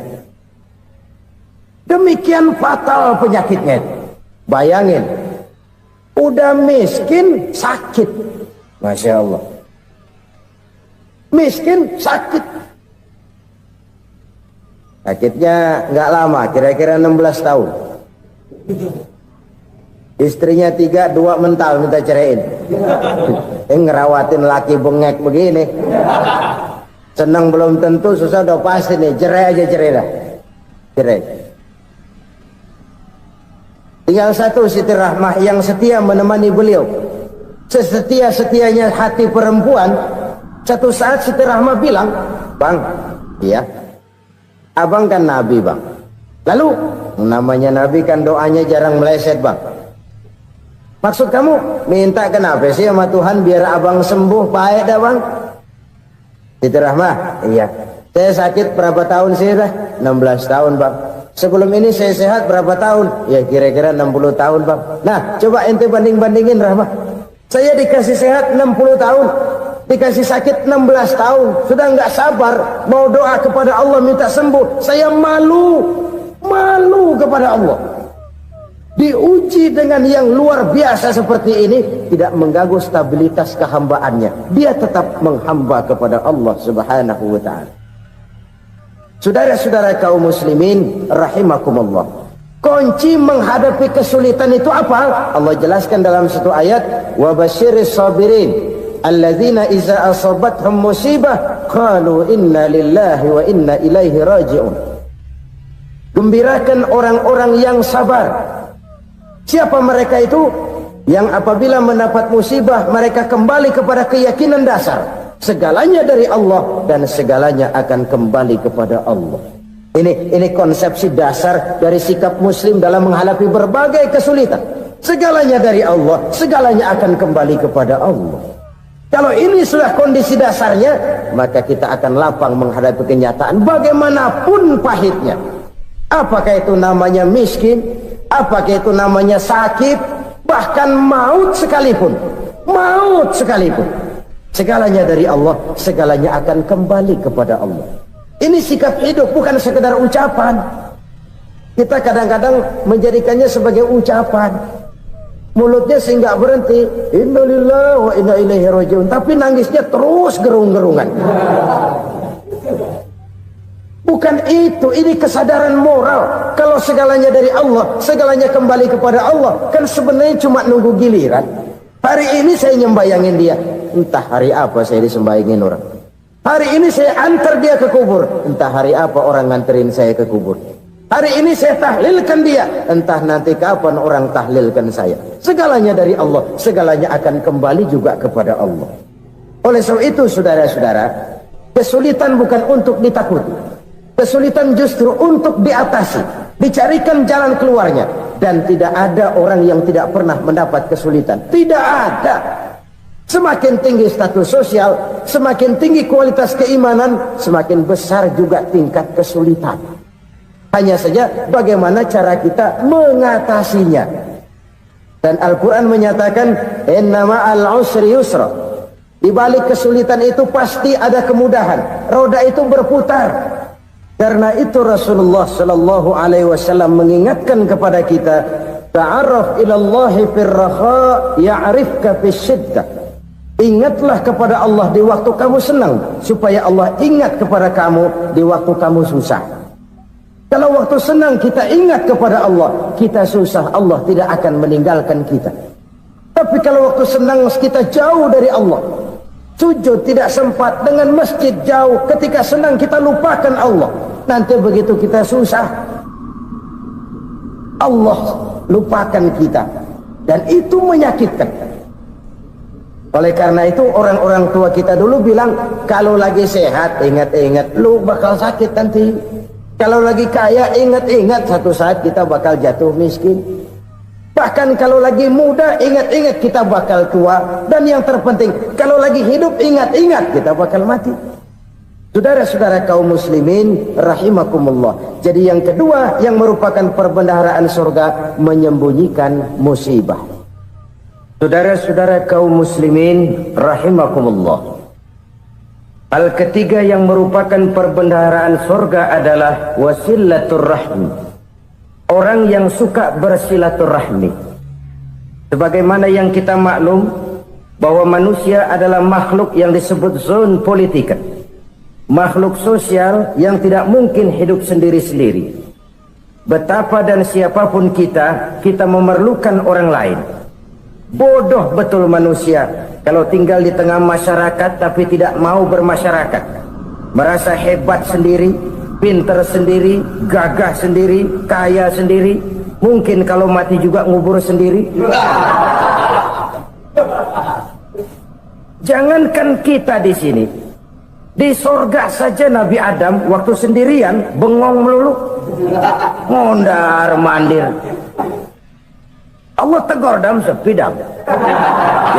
Demikian fatal penyakitnya. Bayangin, udah miskin sakit. Masya Allah. Miskin sakit. Sakitnya nggak lama, kira-kira 16 tahun. Istrinya 3, 2 mental minta ceraiin. Ngerawatin laki bengek begini. Senang belum tentu, susah udah pasti nih. Cerai aja, cerai dah. Cerai. Tinggal satu Siti Rahmah yang setia menemani beliau. Sesetia-setianya hati perempuan. Satu saat Siti Rahmah bilang, "Bang, Iya. Abang kan nabi, Bang. Lalu namanya nabi kan doanya jarang meleset, Bang. Maksud kamu minta kenapa sih sama Tuhan biar abang sembuh? Baik dah, Bang. Siti Rahmah, iya. Saya sakit berapa tahun sih dah? 16 tahun, Bang. Sebelum ini saya sehat berapa tahun? Ya kira-kira 60 tahun, Bang. Nah, coba ente banding-bandingin, Rahmah. Saya dikasih sehat 60 tahun, dikasih sakit 16 tahun. Sudah nggak sabar mau doa kepada Allah minta sembuh. Saya malu kepada Allah. Diuji dengan yang luar biasa seperti ini, tidak mengganggu stabilitas kehambaannya. Dia tetap menghamba kepada Allah Subhanahu wa ta'ala. Saudara-saudara kaum muslimin rahimakumullah, kunci menghadapi kesulitan itu apa? Allah jelaskan dalam satu ayat, wa basyiris sabirin alladzina iza asabathum musibah qalu inna lillahi wa inna ilaihi raji'un. Gembirakan orang-orang yang sabar. Siapa mereka itu? Yang apabila mendapat musibah mereka kembali kepada keyakinan dasar, segalanya dari Allah dan segalanya akan kembali kepada Allah. Ini konsepsi dasar dari sikap muslim dalam menghadapi berbagai kesulitan. Segalanya dari Allah, segalanya akan kembali kepada Allah. Kalau ini sudah kondisi dasarnya, maka kita akan lapang menghadapi kenyataan bagaimanapun pahitnya. Apakah itu namanya miskin, apakah itu namanya sakit, bahkan maut sekalipun. Maut sekalipun. Segalanya dari Allah, segalanya akan kembali kepada Allah. Ini sikap hidup, bukan sekedar ucapan. Kita kadang-kadang menjadikannya sebagai ucapan. Mulutnya sehingga berhenti, innalillahi wa inna ilaihi raji'un, tapi nangisnya terus gerung-gerungan. Bukan itu, ini kesadaran moral. Kalau segalanya dari Allah, segalanya kembali kepada Allah, kan sebenarnya cuma nunggu giliran. Hari ini saya nyembayangin dia, entah hari apa saya disembayangin orang. Hari ini saya antar dia ke kubur, entah hari apa orang nganterin saya ke kubur. Hari ini saya tahlilkan dia, entah nanti kapan orang tahlilkan saya. Segalanya dari Allah, segalanya akan kembali juga kepada Allah. Oleh sebab itu saudara-saudara, kesulitan bukan untuk ditakuti. Kesulitan justru untuk diatasi, dicarikan jalan keluarnya. Dan tidak ada orang yang tidak pernah mendapat kesulitan. Tidak ada. Semakin tinggi status sosial, semakin tinggi kualitas keimanan, semakin besar juga tingkat kesulitan. Hanya saja bagaimana cara kita mengatasinya. Dan Al-Quran menyatakan, inna ma'al usri yusra. Di balik kesulitan itu pasti ada kemudahan. Roda itu berputar. Karena itu Rasulullah sallallahu alaihi wasallam mengingatkan kepada kita, ta'arraf ila Allah fir raha ya'rifka fis shiddah. Ingatlah kepada Allah di waktu kamu senang, supaya Allah ingat kepada kamu di waktu kamu susah. Kalau waktu senang kita ingat kepada Allah, kita susah, Allah tidak akan meninggalkan kita. Tapi kalau waktu senang kita jauh dari Allah, sujud tidak sempat, dengan masjid jauh, ketika senang kita lupakan Allah. Nanti begitu kita susah, Allah lupakan kita. Dan itu menyakitkan. Oleh karena itu orang-orang tua kita dulu bilang, kalau lagi sehat ingat-ingat lu bakal sakit nanti. Kalau lagi kaya ingat-ingat satu saat kita bakal jatuh miskin. Bahkan kalau lagi muda ingat-ingat kita bakal tua. Dan yang terpenting, kalau lagi hidup ingat-ingat kita bakal mati. Saudara-saudara kaum muslimin rahimakumullah. Jadi yang kedua yang merupakan perbendaharaan surga, menyembunyikan musibah. Saudara-saudara kaum muslimin rahimakumullah. Hal ketiga yang merupakan perbendaharaan surga adalah wasilatur rahmi. Orang yang suka bersilaturahmi. Sebagaimana yang kita maklum bahwa manusia adalah makhluk yang disebut zon politika. Makhluk sosial yang tidak mungkin hidup sendiri-sendiri. Betapa dan siapapun kita memerlukan orang lain. Bodoh betul manusia kalau tinggal di tengah masyarakat tapi tidak mau bermasyarakat. Merasa hebat sendiri, pinter sendiri, gagah sendiri, kaya sendiri. Mungkin kalau mati juga ngubur sendiri. Jangankan kita di sini, Di surga saja Nabi Adam waktu sendirian bengong melulu, mondar mandir. Allah tegur dalam sepi dam.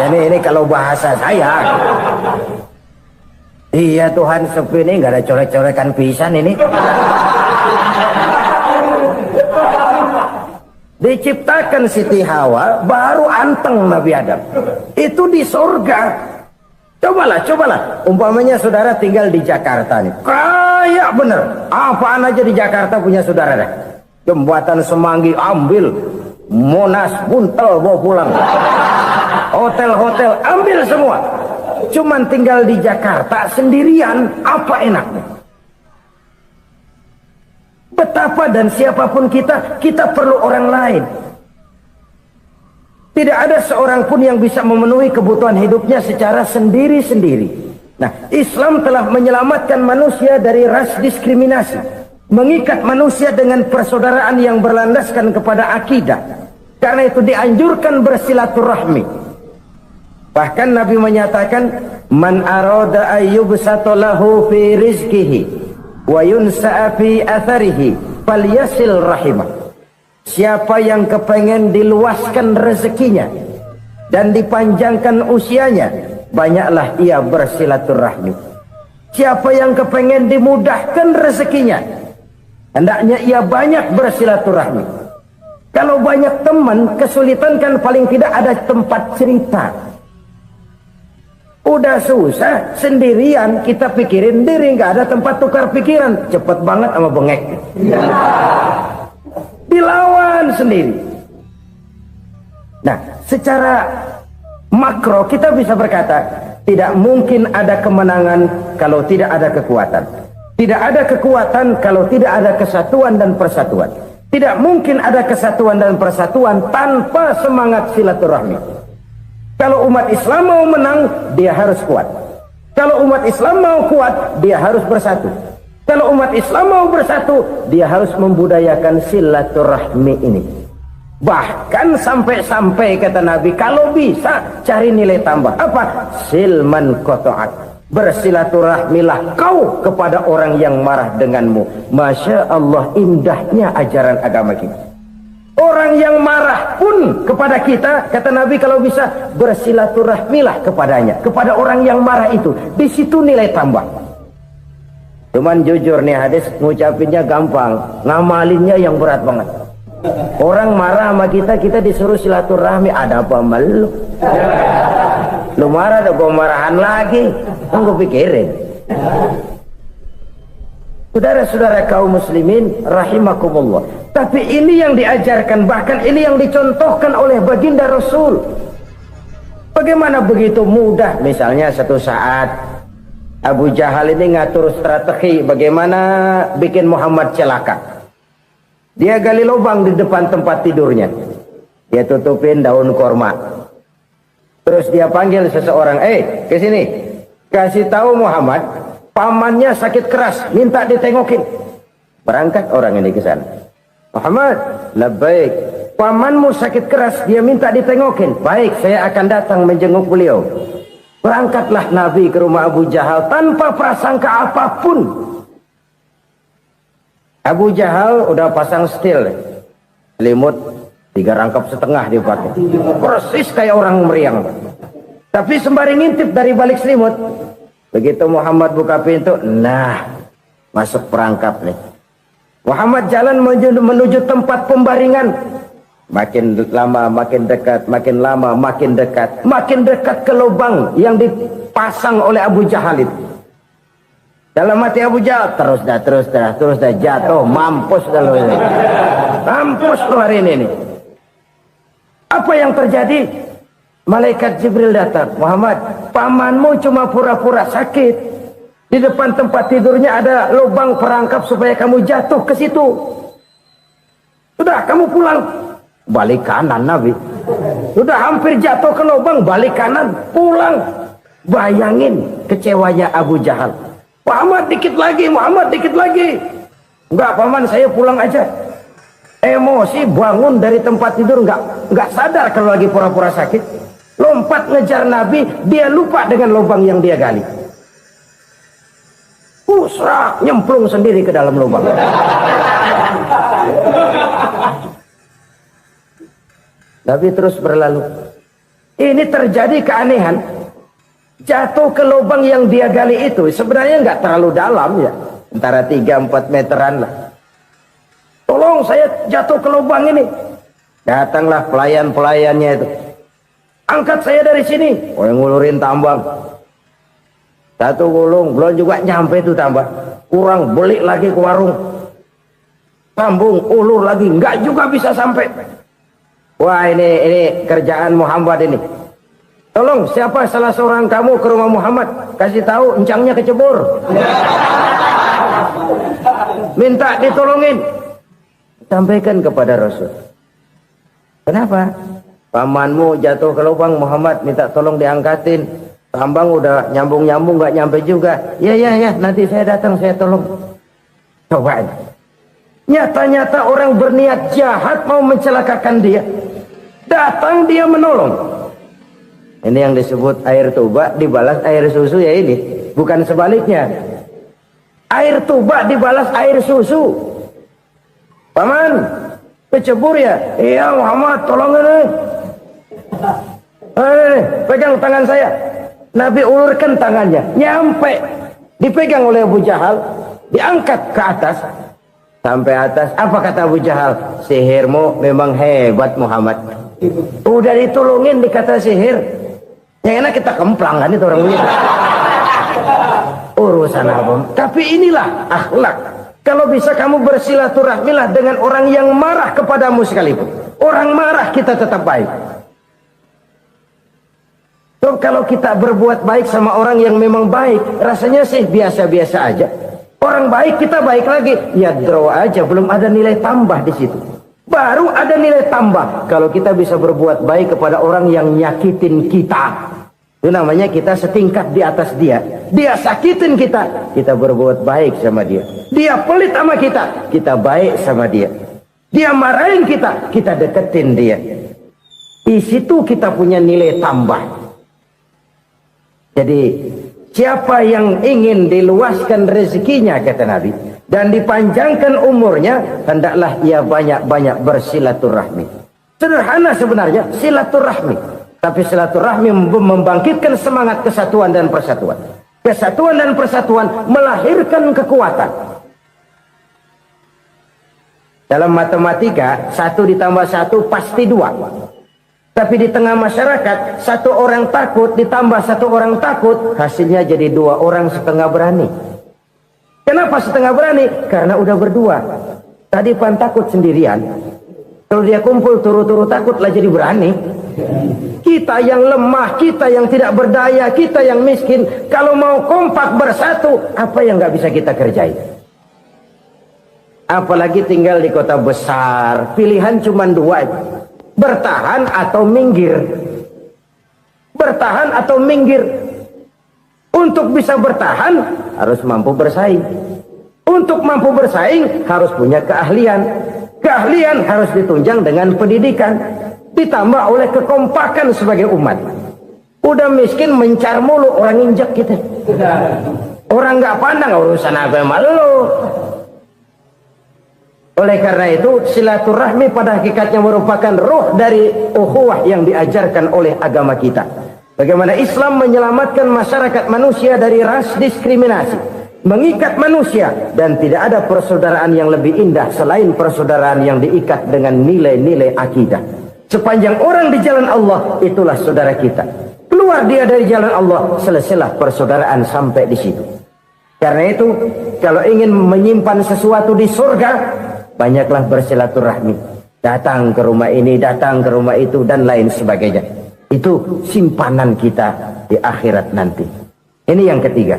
Ya, ini kalau bahasa saya. Iya Tuhan, sepi ini nggak ada coret-corekan pisan ini. Diciptakan Siti Hawa baru anteng Nabi Adam. Itu di surga. Cobalah. Umpamanya saudara tinggal di Jakarta nih. Kayak bener. Apaan aja di Jakarta punya saudara dah. Jembatan Semanggi ambil. Monas, Buntel bawa pulang. Hotel-hotel ambil semua. Cuman tinggal di Jakarta sendirian. Apa enaknya? Betapa dan siapapun kita perlu orang lain. Tidak ada seorang pun yang bisa memenuhi kebutuhan hidupnya secara sendiri-sendiri. Nah, Islam telah menyelamatkan manusia dari ras diskriminasi, mengikat manusia dengan persaudaraan yang berlandaskan kepada akidah. Karena itu dianjurkan bersilaturahmi. Bahkan Nabi menyatakan, "Man arada ayyubsata lahu fi rizqihi wa yunsa'a fi atharihi falyasil rahimah." Siapa yang kepengen diluaskan rezekinya dan dipanjangkan usianya, banyaklah ia bersilaturahmi. Siapa yang kepengen dimudahkan rezekinya, hendaknya ia banyak bersilaturahmi. Kalau banyak teman, kesulitan kan paling tidak ada tempat cerita. Udah susah, sendirian kita pikirin diri, nggak ada tempat tukar pikiran. Cepet banget sama bengek. Dilawan sendiri. Nah, secara makro kita bisa berkata, tidak mungkin ada kemenangan kalau tidak ada kekuatan. Tidak ada kekuatan kalau tidak ada kesatuan dan persatuan. Tidak mungkin ada kesatuan dan persatuan tanpa semangat silaturahmi. Kalau umat Islam mau menang, dia harus kuat. Kalau umat Islam mau kuat, dia harus bersatu. Kalau umat Islam mau bersatu, dia harus membudayakan silaturahmi ini. Bahkan sampai-sampai kata Nabi, kalau bisa cari nilai tambah. Apa? Silman qata'at. Bersilaturahmilah kau kepada orang yang marah denganmu. Masya Allah, indahnya ajaran agama kita. Orang yang marah pun kepada kita, kata Nabi, kalau bisa bersilaturahmilah kepadanya, kepada orang yang marah itu. Di situ nilai tambah. Cuman jujur nih hadis, ngucapinnya gampang, ngamalinnya yang berat banget. Orang marah sama kita disuruh silaturahmi, ada apa malu? Lu marah, ada gua marahan lagi. Gue pikirin. Saudara-saudara kaum muslimin rahimakumullah. Tapi ini yang diajarkan, bahkan ini yang dicontohkan oleh baginda Rasul. Bagaimana begitu mudah, misalnya satu saat Abu Jahal ini ngatur strategi bagaimana bikin Muhammad celaka. Dia gali lubang di depan tempat tidurnya. Dia tutupin daun korma. Terus dia panggil seseorang, ke sini. Kasih tahu Muhammad, pamannya sakit keras, minta ditengokin. Berangkat orang ini ke sana. Muhammad, labbaik. Pamanmu sakit keras, dia minta ditengokin. Baik, saya akan datang menjenguk beliau. Berangkatlah Nabi ke rumah Abu Jahal tanpa prasangka apapun. Abu Jahal udah pasang setil, selimut 3 rangkap setengah dipakai, persis kayak orang meriang. Tapi sembari ngintip dari balik selimut, begitu Muhammad buka pintu, nah masuk perangkap nih. Muhammad jalan menuju tempat pembaringan. Makin lama makin dekat, makin lama makin dekat, makin dekat ke lubang yang dipasang oleh Abu Jahal itu. Dalam hati Abu Jahal, terus dah jatuh, mampus dah lo ini. Mampus lo hari ini nih. Apa yang terjadi? Malaikat Jibril datang. Muhammad, pamanmu cuma pura-pura sakit. Di depan tempat tidurnya ada lubang perangkap supaya kamu jatuh ke situ. Sudah, kamu pulang. Balik kanan Nabi. Sudah hampir jatuh ke lubang, balik kanan, pulang. Bayangin kecewanya Abu Jahal. Muhammad dikit lagi, Muhammad dikit lagi. Enggak paman, saya pulang aja. Emosi bangun dari tempat tidur, enggak sadar kalau lagi pura-pura sakit. Lompat ngejar Nabi, dia lupa dengan lubang yang dia gali. Pusrak, nyemplung sendiri ke dalam lubang. Nabi terus berlalu. Ini terjadi keanehan. Jatuh ke lubang yang dia gali itu sebenarnya nggak terlalu dalam ya, antara 3-4 meteran lah. Tolong saya jatuh ke lubang ini. Datanglah pelayan-pelayannya itu. Angkat saya dari sini. Oh, yang ngulurin tambang. Satu gulung, belum juga nyampe itu tambang. Kurang, beli lagi ke warung. Sambung, ulur lagi, nggak juga bisa sampai. Wah, ini kerjaan Muhammad ini. Tolong, siapa salah seorang kamu ke rumah Muhammad, kasih tahu encangnya kecebur. Minta ditolongin. Sampaikan kepada Rasul. Kenapa? Pamanmu jatuh ke lubang, Muhammad minta tolong diangkatin. Tambang udah nyambung-nyambung nggak nyampe juga. Ya, nanti saya datang, saya tolong. Coba. Nyata-nyata orang berniat jahat mau mencelakakan dia. Datang dia menolong. Ini yang disebut air tuba dibalas air susu ya ini. Bukan sebaliknya. Air tuba dibalas air susu. Paman, kecebur ya? Iya Muhammad, tolong ini. Pegang tangan saya. Nabi ulurkan tangannya. Nyampe. Dipegang oleh Abu Jahal. Diangkat ke atas. Sampai atas. Apa kata Abu Jahal? Sihirmu memang hebat Muhammad. Udah ditolongin dikata sihir. Yang enak kita kemplang kan itu orang begitu. Urusan apa? Tapi inilah akhlak. Kalau bisa kamu bersilaturahmilah dengan orang yang marah kepadamu sekalipun. Orang marah kita tetap baik. So, kalau kita berbuat baik sama orang yang memang baik, rasanya sih biasa-biasa aja. Orang baik kita baik lagi, ya draw aja, belum ada nilai tambah di situ. Baru ada nilai tambah kalau kita bisa berbuat baik kepada orang yang nyakitin kita. Itu namanya kita setingkat di atas dia. Dia sakitin kita, kita berbuat baik sama dia. Dia pelit sama kita, kita baik sama dia. Dia marahin kita, kita deketin dia. Di situ kita punya nilai tambah. Jadi siapa yang ingin diluaskan rezekinya kata Nabi dan dipanjangkan umurnya, hendaklah ia banyak-banyak bersilaturahmi. Sederhana sebenarnya silaturahmi, tapi silaturahmi membangkitkan semangat kesatuan dan persatuan. Kesatuan dan persatuan melahirkan kekuatan. Dalam matematika 1 ditambah 1 pasti 2. Tapi di tengah masyarakat 1 orang takut ditambah 1 orang takut, hasilnya jadi 2 orang setengah berani. Kenapa setengah berani? Karena udah berdua. Tadi pan takut sendirian. Kalau dia kumpul turu-turu takutlah jadi berani. Kita yang lemah, kita yang tidak berdaya, kita yang miskin, kalau mau kompak bersatu, apa yang nggak bisa kita kerjain? Apalagi tinggal di kota besar, pilihan cuma 2. Bertahan atau minggir. Bertahan atau minggir. Untuk bisa bertahan harus mampu bersaing. Untuk mampu bersaing harus punya keahlian. Keahlian harus ditunjang dengan pendidikan, ditambah oleh kekompakan sebagai umat. Udah miskin mencar mulu, orang injak kita. Orang nggak pandang urusan apa malu. Oleh karena itu silaturahmi pada hakikatnya merupakan roh dari ukhuwah yang diajarkan oleh agama kita. Bagaimana Islam menyelamatkan masyarakat manusia dari ras diskriminasi, mengikat manusia, dan tidak ada persaudaraan yang lebih indah selain persaudaraan yang diikat dengan nilai-nilai akidah. Sepanjang orang di jalan Allah, itulah saudara kita. Keluar dia dari jalan Allah, selesailah persaudaraan sampai di situ. Karena itu, kalau ingin menyimpan sesuatu di surga, banyaklah bersilaturahmi. Datang ke rumah ini, datang ke rumah itu, dan lain sebagainya. Itu simpanan kita di akhirat nanti. Ini yang ketiga.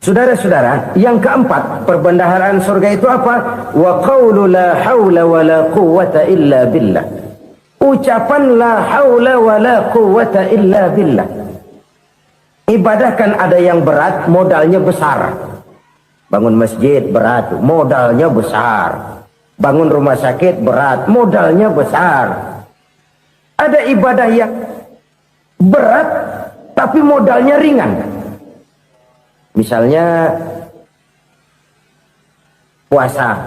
Saudara-saudara, yang keempat, perbendaharaan surga itu apa? Wa qawlu la hawla wa la quwwata illa billah. Ucapan la hawla wa la quwwata illa billah. Ibadah kan ada yang berat, modalnya besar. Bangun masjid berat, modalnya besar. Bangun rumah sakit berat, modalnya besar. Ada ibadah yang berat, tapi modalnya ringan. Misalnya Puasa.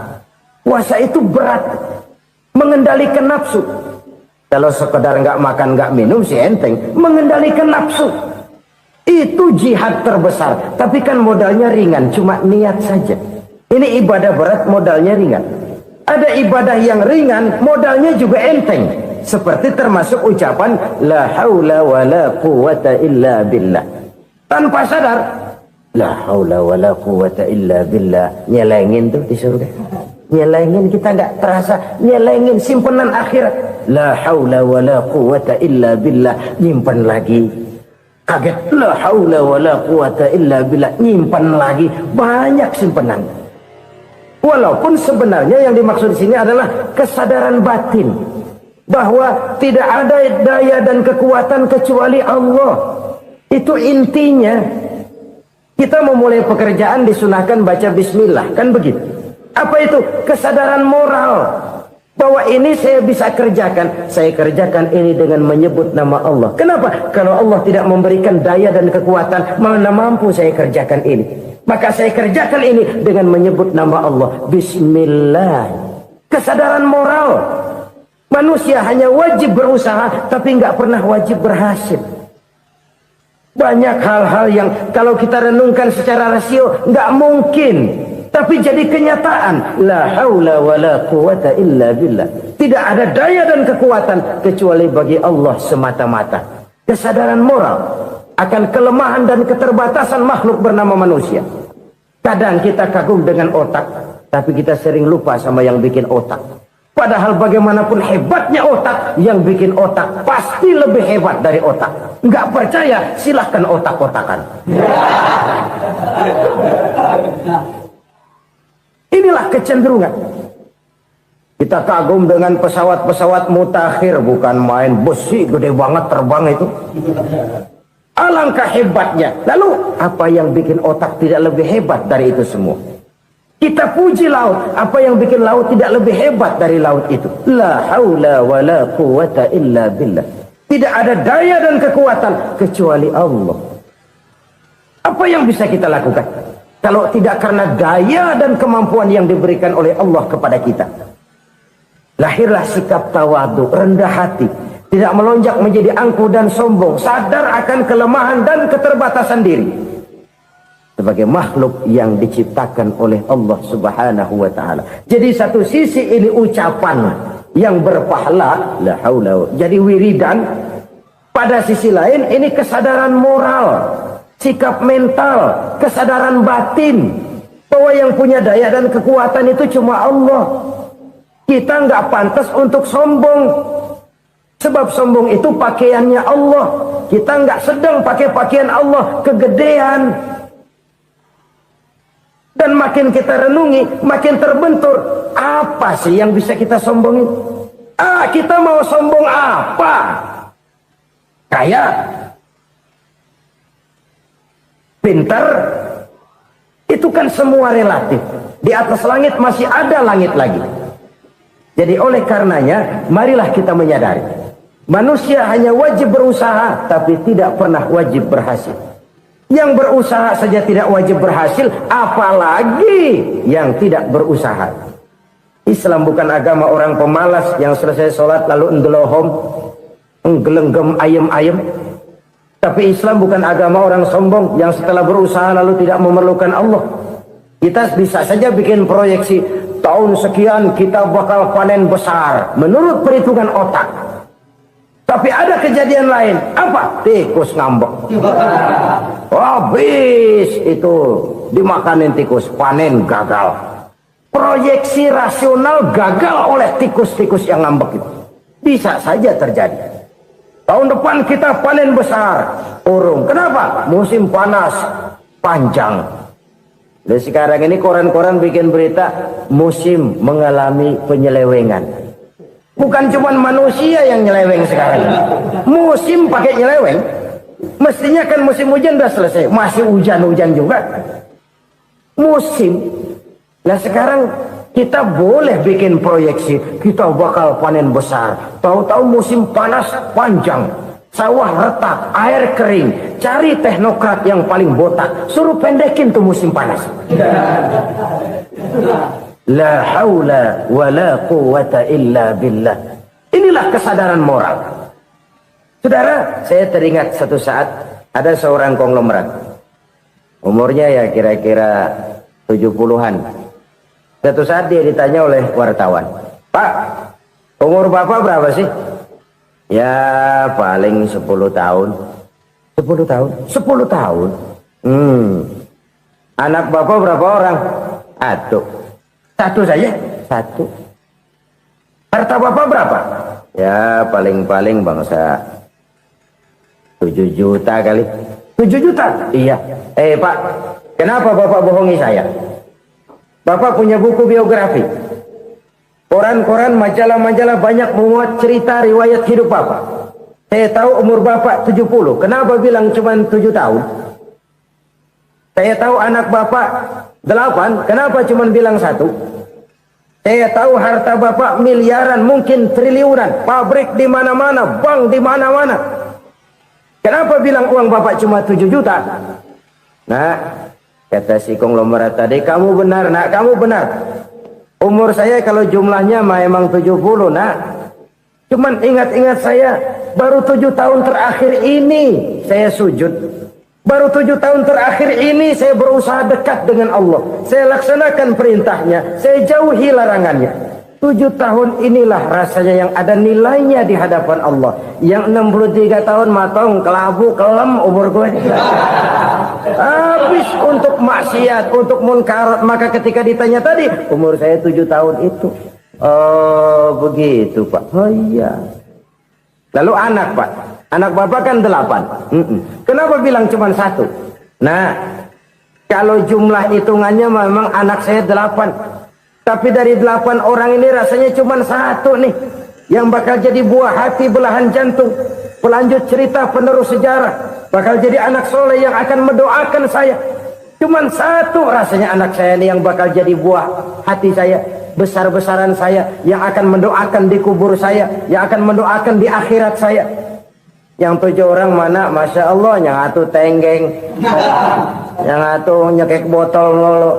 Puasa itu berat. Mengendalikan nafsu. Kalau sekedar nggak makan nggak minum sih enteng. Mengendalikan nafsu. Itu jihad terbesar. Tapi kan modalnya ringan. Cuma niat saja. Ini ibadah berat modalnya ringan. Ada ibadah yang ringan modalnya juga enteng. Seperti termasuk ucapan la haula wa la quwata illa billah. Tanpa sadar la haula wa la quwata illa billah. Nyelengin tuh di surga. Nyelengin, kita nggak terasa. Nyelengin simpenan akhirat. La haula wa la quwata illa billah. Nyimpan lagi. Kaget. La haula wa la quwata illa billah. Nyimpan lagi. Banyak simpenan. Walaupun sebenarnya yang dimaksud di sini adalah kesadaran batin. Bahwa tidak ada daya dan kekuatan kecuali Allah. Itu intinya. Kita memulai pekerjaan disunahkan baca bismillah. Kan begitu. Apa itu? Kesadaran moral. Bahwa ini saya bisa kerjakan. Saya kerjakan ini dengan menyebut nama Allah. Kenapa? Kalau Allah tidak memberikan daya dan kekuatan, mana mampu saya kerjakan ini. Maka saya kerjakan ini dengan menyebut nama Allah. Bismillah. Kesadaran moral. Manusia hanya wajib berusaha, tapi nggak pernah wajib berhasil. Banyak hal-hal yang kalau kita renungkan secara rasio nggak mungkin, tapi jadi kenyataan. La haula wa la quwata illa billah. Tidak ada daya dan kekuatan kecuali bagi Allah semata-mata. Kesadaran moral akan kelemahan dan keterbatasan makhluk bernama manusia. Kadang kita kagum dengan otak, tapi kita sering lupa sama yang bikin otak. Padahal bagaimanapun hebatnya otak, yang bikin otak pasti lebih hebat dari otak. Nggak percaya, silahkan otak-otakan. Inilah kecenderungan. Kita kagum dengan pesawat-pesawat mutakhir, bukan main besi gede banget terbang itu. Alangkah hebatnya. Lalu apa yang bikin otak tidak lebih hebat dari itu semua? Kita puji laut. Apa yang bikin laut tidak lebih hebat dari laut itu? La haula wa la quwata illa billah. Tidak ada daya dan kekuatan kecuali Allah. Apa yang bisa kita lakukan kalau tidak karena daya dan kemampuan yang diberikan oleh Allah kepada kita? Lahirlah sikap tawadu, rendah hati, tidak melonjak menjadi angkuh dan sombong, sadar akan kelemahan dan keterbatasan diri. Sebagai makhluk yang diciptakan oleh Allah Subhanahu wa ta'ala. Jadi satu sisi ini ucapan yang berpahala, la haula, jadi wiridan. Pada sisi lain ini kesadaran moral, sikap mental, kesadaran batin, bahwa yang punya daya dan kekuatan itu cuma Allah. Kita nggak pantas untuk sombong, sebab sombong itu pakaiannya Allah. Kita nggak sedang pakai pakaian Allah, kegedean. Dan makin kita renungi, makin terbentur. Apa sih yang bisa kita sombongin? Kita mau sombong apa? Kaya? Pintar? Itu kan semua relatif. Di atas langit masih ada langit lagi. Jadi oleh karenanya, marilah kita menyadari. Manusia hanya wajib berusaha, tapi tidak pernah wajib berhasil. Yang berusaha saja tidak wajib berhasil, apalagi yang tidak berusaha. Islam bukan agama orang pemalas yang selesai sholat lalu endelohom, enggelenggem ayem-ayem. Tapi Islam bukan agama orang sombong yang setelah berusaha lalu tidak memerlukan Allah. Kita bisa saja bikin proyeksi, tahun sekian kita bakal panen besar menurut perhitungan otak. Tapi ada kejadian lain. Apa? Tikus ngambek. Habis itu dimakanin tikus, panen gagal. Proyeksi rasional gagal oleh tikus-tikus yang ngambek itu. Bisa saja terjadi. Tahun depan kita panen besar, urung. Kenapa? Musim panas panjang. Dan sekarang ini koran-koran bikin berita musim mengalami penyelewengan. Bukan cuma manusia yang nyeleweng sekarang. Musim pakai nyeleweng. Mestinya kan musim hujan udah selesai, masih hujan-hujan juga. Musim. Nah sekarang kita boleh bikin proyeksi, kita bakal panen besar. Tahu-tahu musim panas panjang, sawah retak, air kering. Cari teknokrat yang paling botak, suruh pendekin tuh musim panas. La haula wa la quwwata illa billah. Inilah kesadaran moral. Saudara, saya teringat satu saat ada seorang konglomerat. Umurnya ya kira-kira 70-an. Satu saat dia ditanya oleh wartawan, "Pak, umur Bapak berapa sih?" "Ya paling 10 tahun." 10 tahun? 10 tahun? Anak Bapak berapa orang? Satu saja? Satu. Harta Bapak berapa? Ya paling-paling bangsa 7 juta kali. 7 juta? Iya. Pak, kenapa Bapak bohongi saya? Bapak punya buku biografi. Koran-koran, majalah-majalah banyak memuat cerita riwayat hidup Bapak. Saya tahu umur Bapak 70. Kenapa bilang cuma 7 tahun? Saya tahu anak Bapak 8. Kenapa cuma bilang 1? Saya tahu harta Bapak miliaran, mungkin triliunan. Pabrik di mana-mana, bank di mana-mana. Kenapa bilang uang Bapak cuma 7 juta? Nah, kata si konglomerat tadi, "Kamu benar, nak, kamu benar. Umur saya kalau jumlahnya memang 70, nak. Cuman ingat-ingat saya, baru 7 tahun terakhir ini saya sujud. Baru 7 tahun terakhir ini saya berusaha dekat dengan Allah. Saya laksanakan perintahnya, saya jauhi larangannya. 7 tahun inilah rasanya yang ada nilainya di hadapan Allah. Yang 63 tahun matong, kelabu, kelem umur gue. Habis untuk maksiat, untuk munkarat. Maka ketika ditanya tadi, umur saya 7 tahun itu. Oh begitu Pak. Oh iya. Lalu anak Pak. Anak Bapak kan 8. Kenapa bilang cuma 1? Nah, kalau jumlah hitungannya memang anak saya 8. Tapi dari 8 orang ini rasanya cuma 1 nih. Yang bakal jadi buah hati, belahan jantung. Pelanjut cerita, penerus sejarah. Bakal jadi anak soleh yang akan mendoakan saya. Cuma 1 rasanya anak saya ini yang bakal jadi buah hati saya. Besar-besaran saya. Yang akan mendoakan di kubur saya. Yang akan mendoakan di akhirat saya. Yang 7 orang mana? Masya Allah. Yang 1 tenggeng. Yang 1 nyekek botol mulu.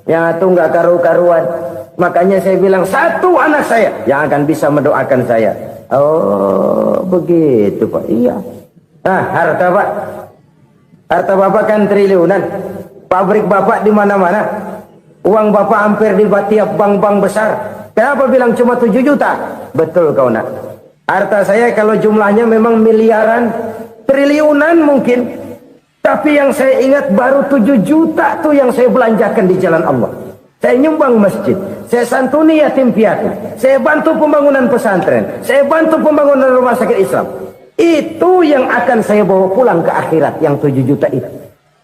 Yang 1 nggak karu-karuan. Makanya saya bilang 1 anak saya yang akan bisa mendoakan saya. Oh begitu Pak. Iya. Nah harta Pak. Harta Bapak kan triliunan. Pabrik Bapak di mana-mana. Uang Bapak hampir di tiap bank-bank besar. Kenapa bilang cuma 7 juta? Betul kau nak. Harta saya kalau jumlahnya memang miliaran, triliunan mungkin. Tapi yang saya ingat baru 7 juta tuh yang saya belanjakan di jalan Allah. Saya nyumbang masjid, saya santuni yatim piatu, saya bantu pembangunan pesantren, saya bantu pembangunan rumah sakit Islam. Itu yang akan saya bawa pulang ke akhirat, yang 7 juta itu.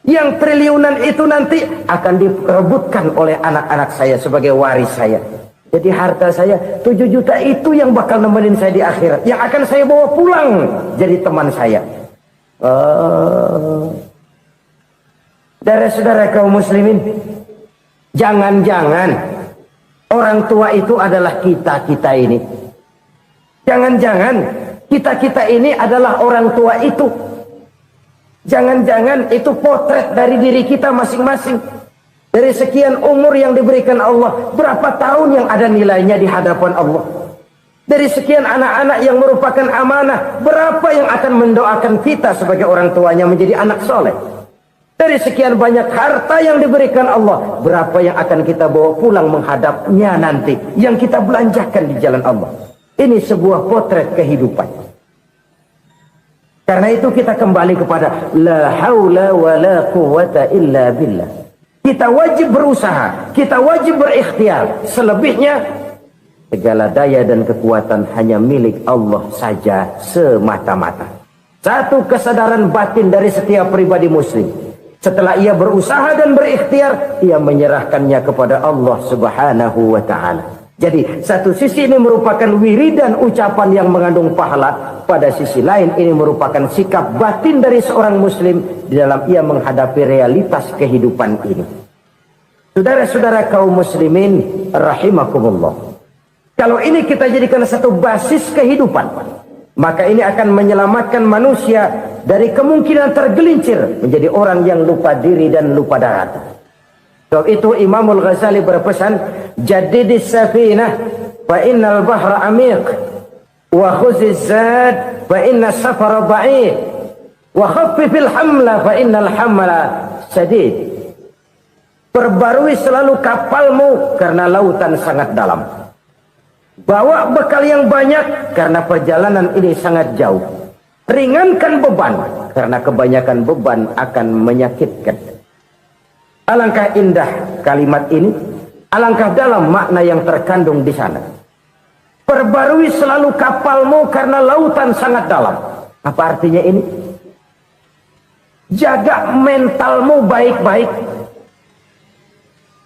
Yang triliunan itu nanti akan diperebutkan oleh anak-anak saya sebagai waris saya. Jadi harta saya 7 juta itu yang bakal nemenin saya di akhirat, yang akan saya bawa pulang jadi teman saya. Saudara-saudara kaum muslimin, jangan-jangan orang tua itu adalah kita-kita ini. Jangan-jangan kita-kita ini adalah orang tua itu. Jangan-jangan itu potret dari diri kita masing-masing. Dari sekian umur yang diberikan Allah, berapa tahun yang ada nilainya di hadapan Allah? Dari sekian anak-anak yang merupakan amanah, berapa yang akan mendoakan kita sebagai orang tuanya menjadi anak soleh? Dari sekian banyak harta yang diberikan Allah, berapa yang akan kita bawa pulang menghadapnya nanti, yang kita belanjakan di jalan Allah? Ini sebuah potret kehidupan. Karena itu kita kembali kepada la haula wa la quwwata illa billah. Kita wajib berusaha, kita wajib berikhtiar. Selebihnya, segala daya dan kekuatan hanya milik Allah saja semata-mata. Satu kesadaran batin dari setiap pribadi muslim. Setelah ia berusaha dan berikhtiar, ia menyerahkannya kepada Allah Subhanahu wa ta'ala. Jadi, satu sisi ini merupakan wiridan ucapan yang mengandung pahala. Pada sisi lain, ini merupakan sikap batin dari seorang muslim di dalam ia menghadapi realitas kehidupan ini. Saudara-saudara kaum muslimin, rahimakumullah. Kalau ini kita jadikan satu basis kehidupan, maka ini akan menyelamatkan manusia dari kemungkinan tergelincir menjadi orang yang lupa diri dan lupa darat. Sebab itu Imamul Ghazali berpesan, jadidis safinah fa innal bahra amiq wa khuziz zad fa inna safara ba'id wa khaffifil hamla fa innal hamla sadid. Perbarui selalu kapalmu karena lautan sangat dalam. Bawa bekal yang banyak karena perjalanan ini sangat jauh. Ringankan beban karena kebanyakan beban akan menyakitkan. Alangkah indah kalimat ini, alangkah dalam makna yang terkandung di sana. Perbarui selalu kapalmu karena lautan sangat dalam. Apa artinya ini? Jaga mentalmu baik-baik.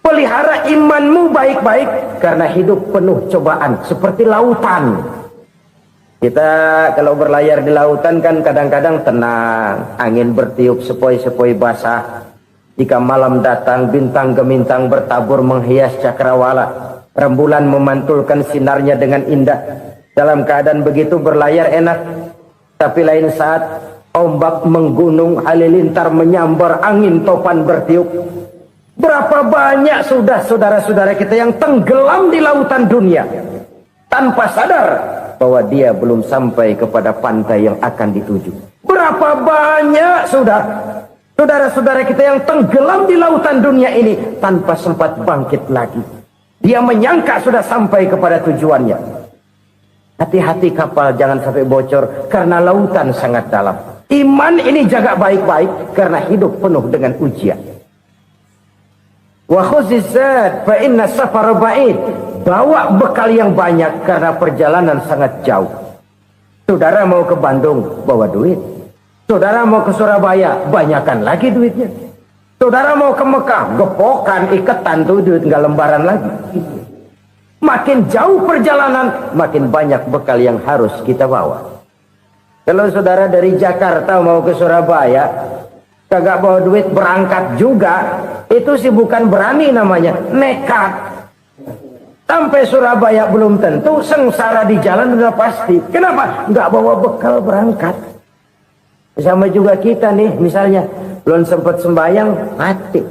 Pelihara imanmu baik-baik karena hidup penuh cobaan seperti lautan. Kita kalau berlayar di lautan kan kadang-kadang tenang, angin bertiup sepoi-sepoi basah. Jika malam datang bintang gemintang bertabur menghias cakrawala, rembulan memantulkan sinarnya dengan indah. Dalam keadaan begitu berlayar enak, tapi lain saat ombak menggunung, halilintar menyambar, angin topan bertiup. Berapa banyak sudah saudara-saudara kita yang tenggelam di lautan dunia tanpa sadar bahwa dia belum sampai kepada pantai yang akan dituju. Berapa banyak sudah saudara-saudara kita yang tenggelam di lautan dunia ini tanpa sempat bangkit lagi. Dia menyangka sudah sampai kepada tujuannya. Hati-hati kapal jangan sampai bocor karena lautan sangat dalam. Iman ini jaga baik-baik karena hidup penuh dengan ujian. Wa khuziz zad fa inna safara ba'id. Bawa bekal yang banyak karena perjalanan sangat jauh. Saudara mau ke Bandung, bawa duit. Saudara mau ke Surabaya, banyakkan lagi duitnya. Saudara mau ke Mekah, gepokan, iketan tuh duit nggak lembaran lagi. Makin jauh perjalanan, makin banyak bekal yang harus kita bawa. Kalau saudara dari Jakarta mau ke Surabaya, kagak bawa duit berangkat juga, itu sih bukan berani namanya, nekat. Sampai Surabaya belum tentu, sengsara di jalan udah pasti. Kenapa? Nggak bawa bekal berangkat. Sama juga kita nih, misalnya belum sempat sembahyang, mati.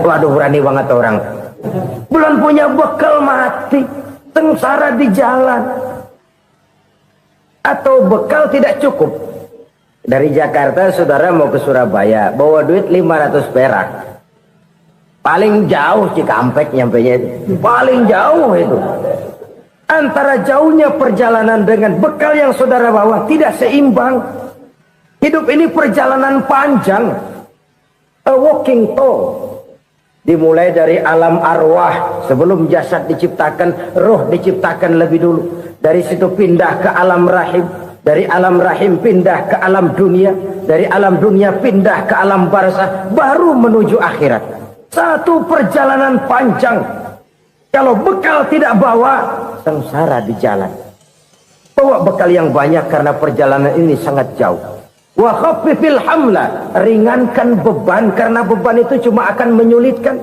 Waduh, berani banget orang. Belum punya bekal, mati. Sengsara di jalan. Atau bekal tidak cukup. Dari Jakarta saudara mau ke Surabaya, bawa duit 500 perak. Paling jauh Cikampek nyampenya itu. Paling jauh itu. Antara jauhnya perjalanan dengan bekal yang saudara bawa tidak seimbang. Hidup ini perjalanan panjang. A walking tour. Dimulai dari alam arwah. Sebelum jasad diciptakan, roh diciptakan lebih dulu. Dari situ pindah ke alam rahim. Dari alam rahim pindah ke alam dunia. Dari alam dunia pindah ke alam barzah. Baru menuju akhirat. Satu perjalanan panjang. Kalau bekal tidak bawa, sengsara di jalan. Bawa bekal yang banyak karena perjalanan ini sangat jauh. Wa khaffifil hamla, ringankan beban karena beban itu cuma akan menyulitkan.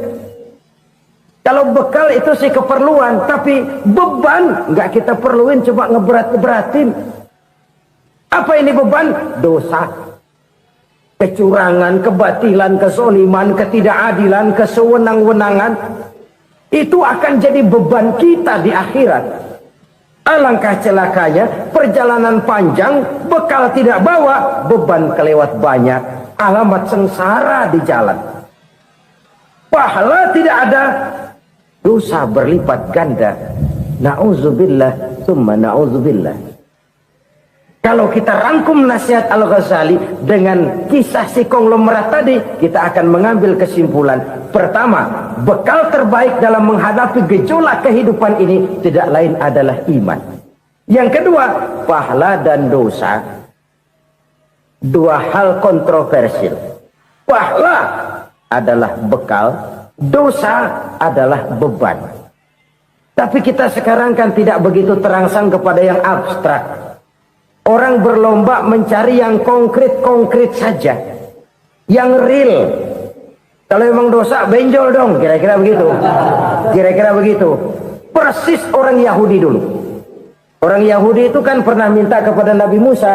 Kalau bekal itu sih keperluan, tapi beban nggak kita perluin, cuma ngeberat-beratin. Apa ini beban? Dosa, kecurangan, kebatilan, kezoliman, ketidakadilan, kesewenang-wenangan. Itu akan jadi beban kita di akhirat. Alangkah celakanya, perjalanan panjang, bekal tidak bawa, beban kelewat banyak, alamat sengsara di jalan. Pahala tidak ada, dosa berlipat ganda. Na'udzubillah, summa na'udzubillah. Kalau kita rangkum nasihat Al-Ghazali dengan kisah si konglomerat tadi, kita akan mengambil kesimpulan. Pertama, bekal terbaik dalam menghadapi gejolak kehidupan ini tidak lain adalah iman. Yang kedua, pahala dan dosa. Dua hal kontroversial. Pahala adalah bekal, dosa adalah beban. Tapi kita sekarang kan tidak begitu terangsang kepada yang abstrak. Orang berlomba mencari yang konkret-konkret saja. Yang real. Kalau memang dosa, benjol dong. Kira-kira begitu. Kira-kira begitu. Persis orang Yahudi dulu. Orang Yahudi itu kan pernah minta kepada Nabi Musa.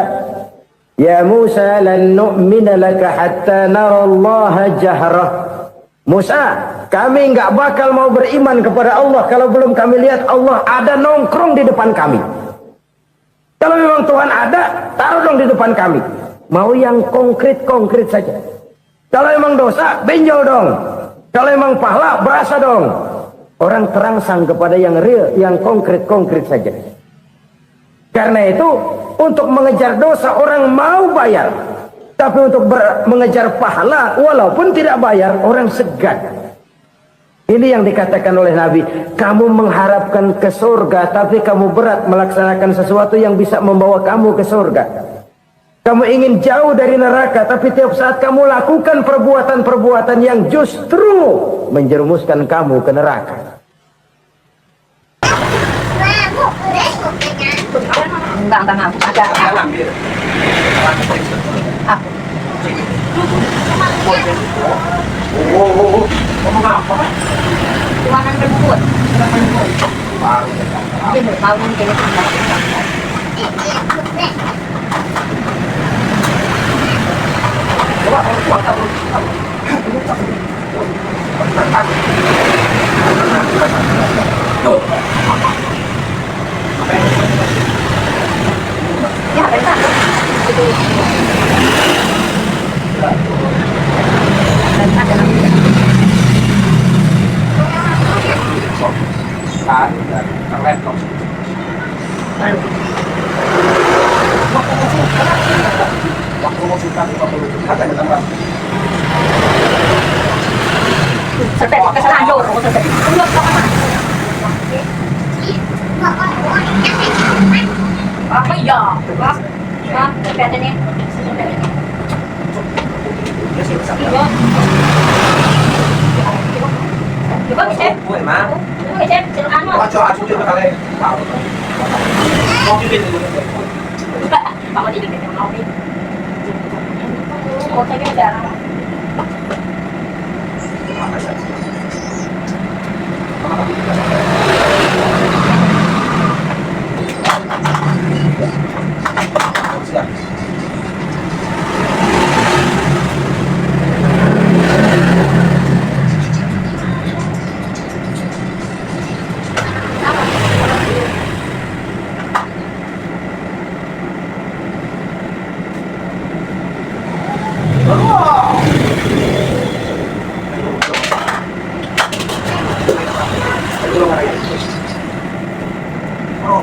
Ya Musa, lan nu'mina laka hatta narallaha jahrah. Musa, kami nggak bakal mau beriman kepada Allah kalau belum kami lihat Allah ada nongkrong di depan kami. Kalau memang Tuhan ada, taruh dong di depan kami. Mau yang konkret-konkret saja. Kalau memang dosa, benjol dong. Kalau memang pahala, berasa dong. Orang terangsang kepada yang real, yang konkret-konkret saja. Karena itu, untuk mengejar dosa orang mau bayar. Tapi untuk mengejar pahala, walaupun tidak bayar, orang segan. Ini yang dikatakan oleh Nabi, kamu mengharapkan ke surga, tapi kamu berat melaksanakan sesuatu yang bisa membawa kamu ke surga. Kamu ingin jauh dari neraka, tapi tiap saat kamu lakukan perbuatan-perbuatan yang justru menjerumuskan kamu ke neraka. Enggak, ada. Tuangan rebut. Dia berkawin kayaknya ya, bentar. Kesalahan jauh. Apa ya? Kegiatannya. Coba bisa. Bisa, silakan. Mau jadi kita mau nih. Oh, saya ada. Oh,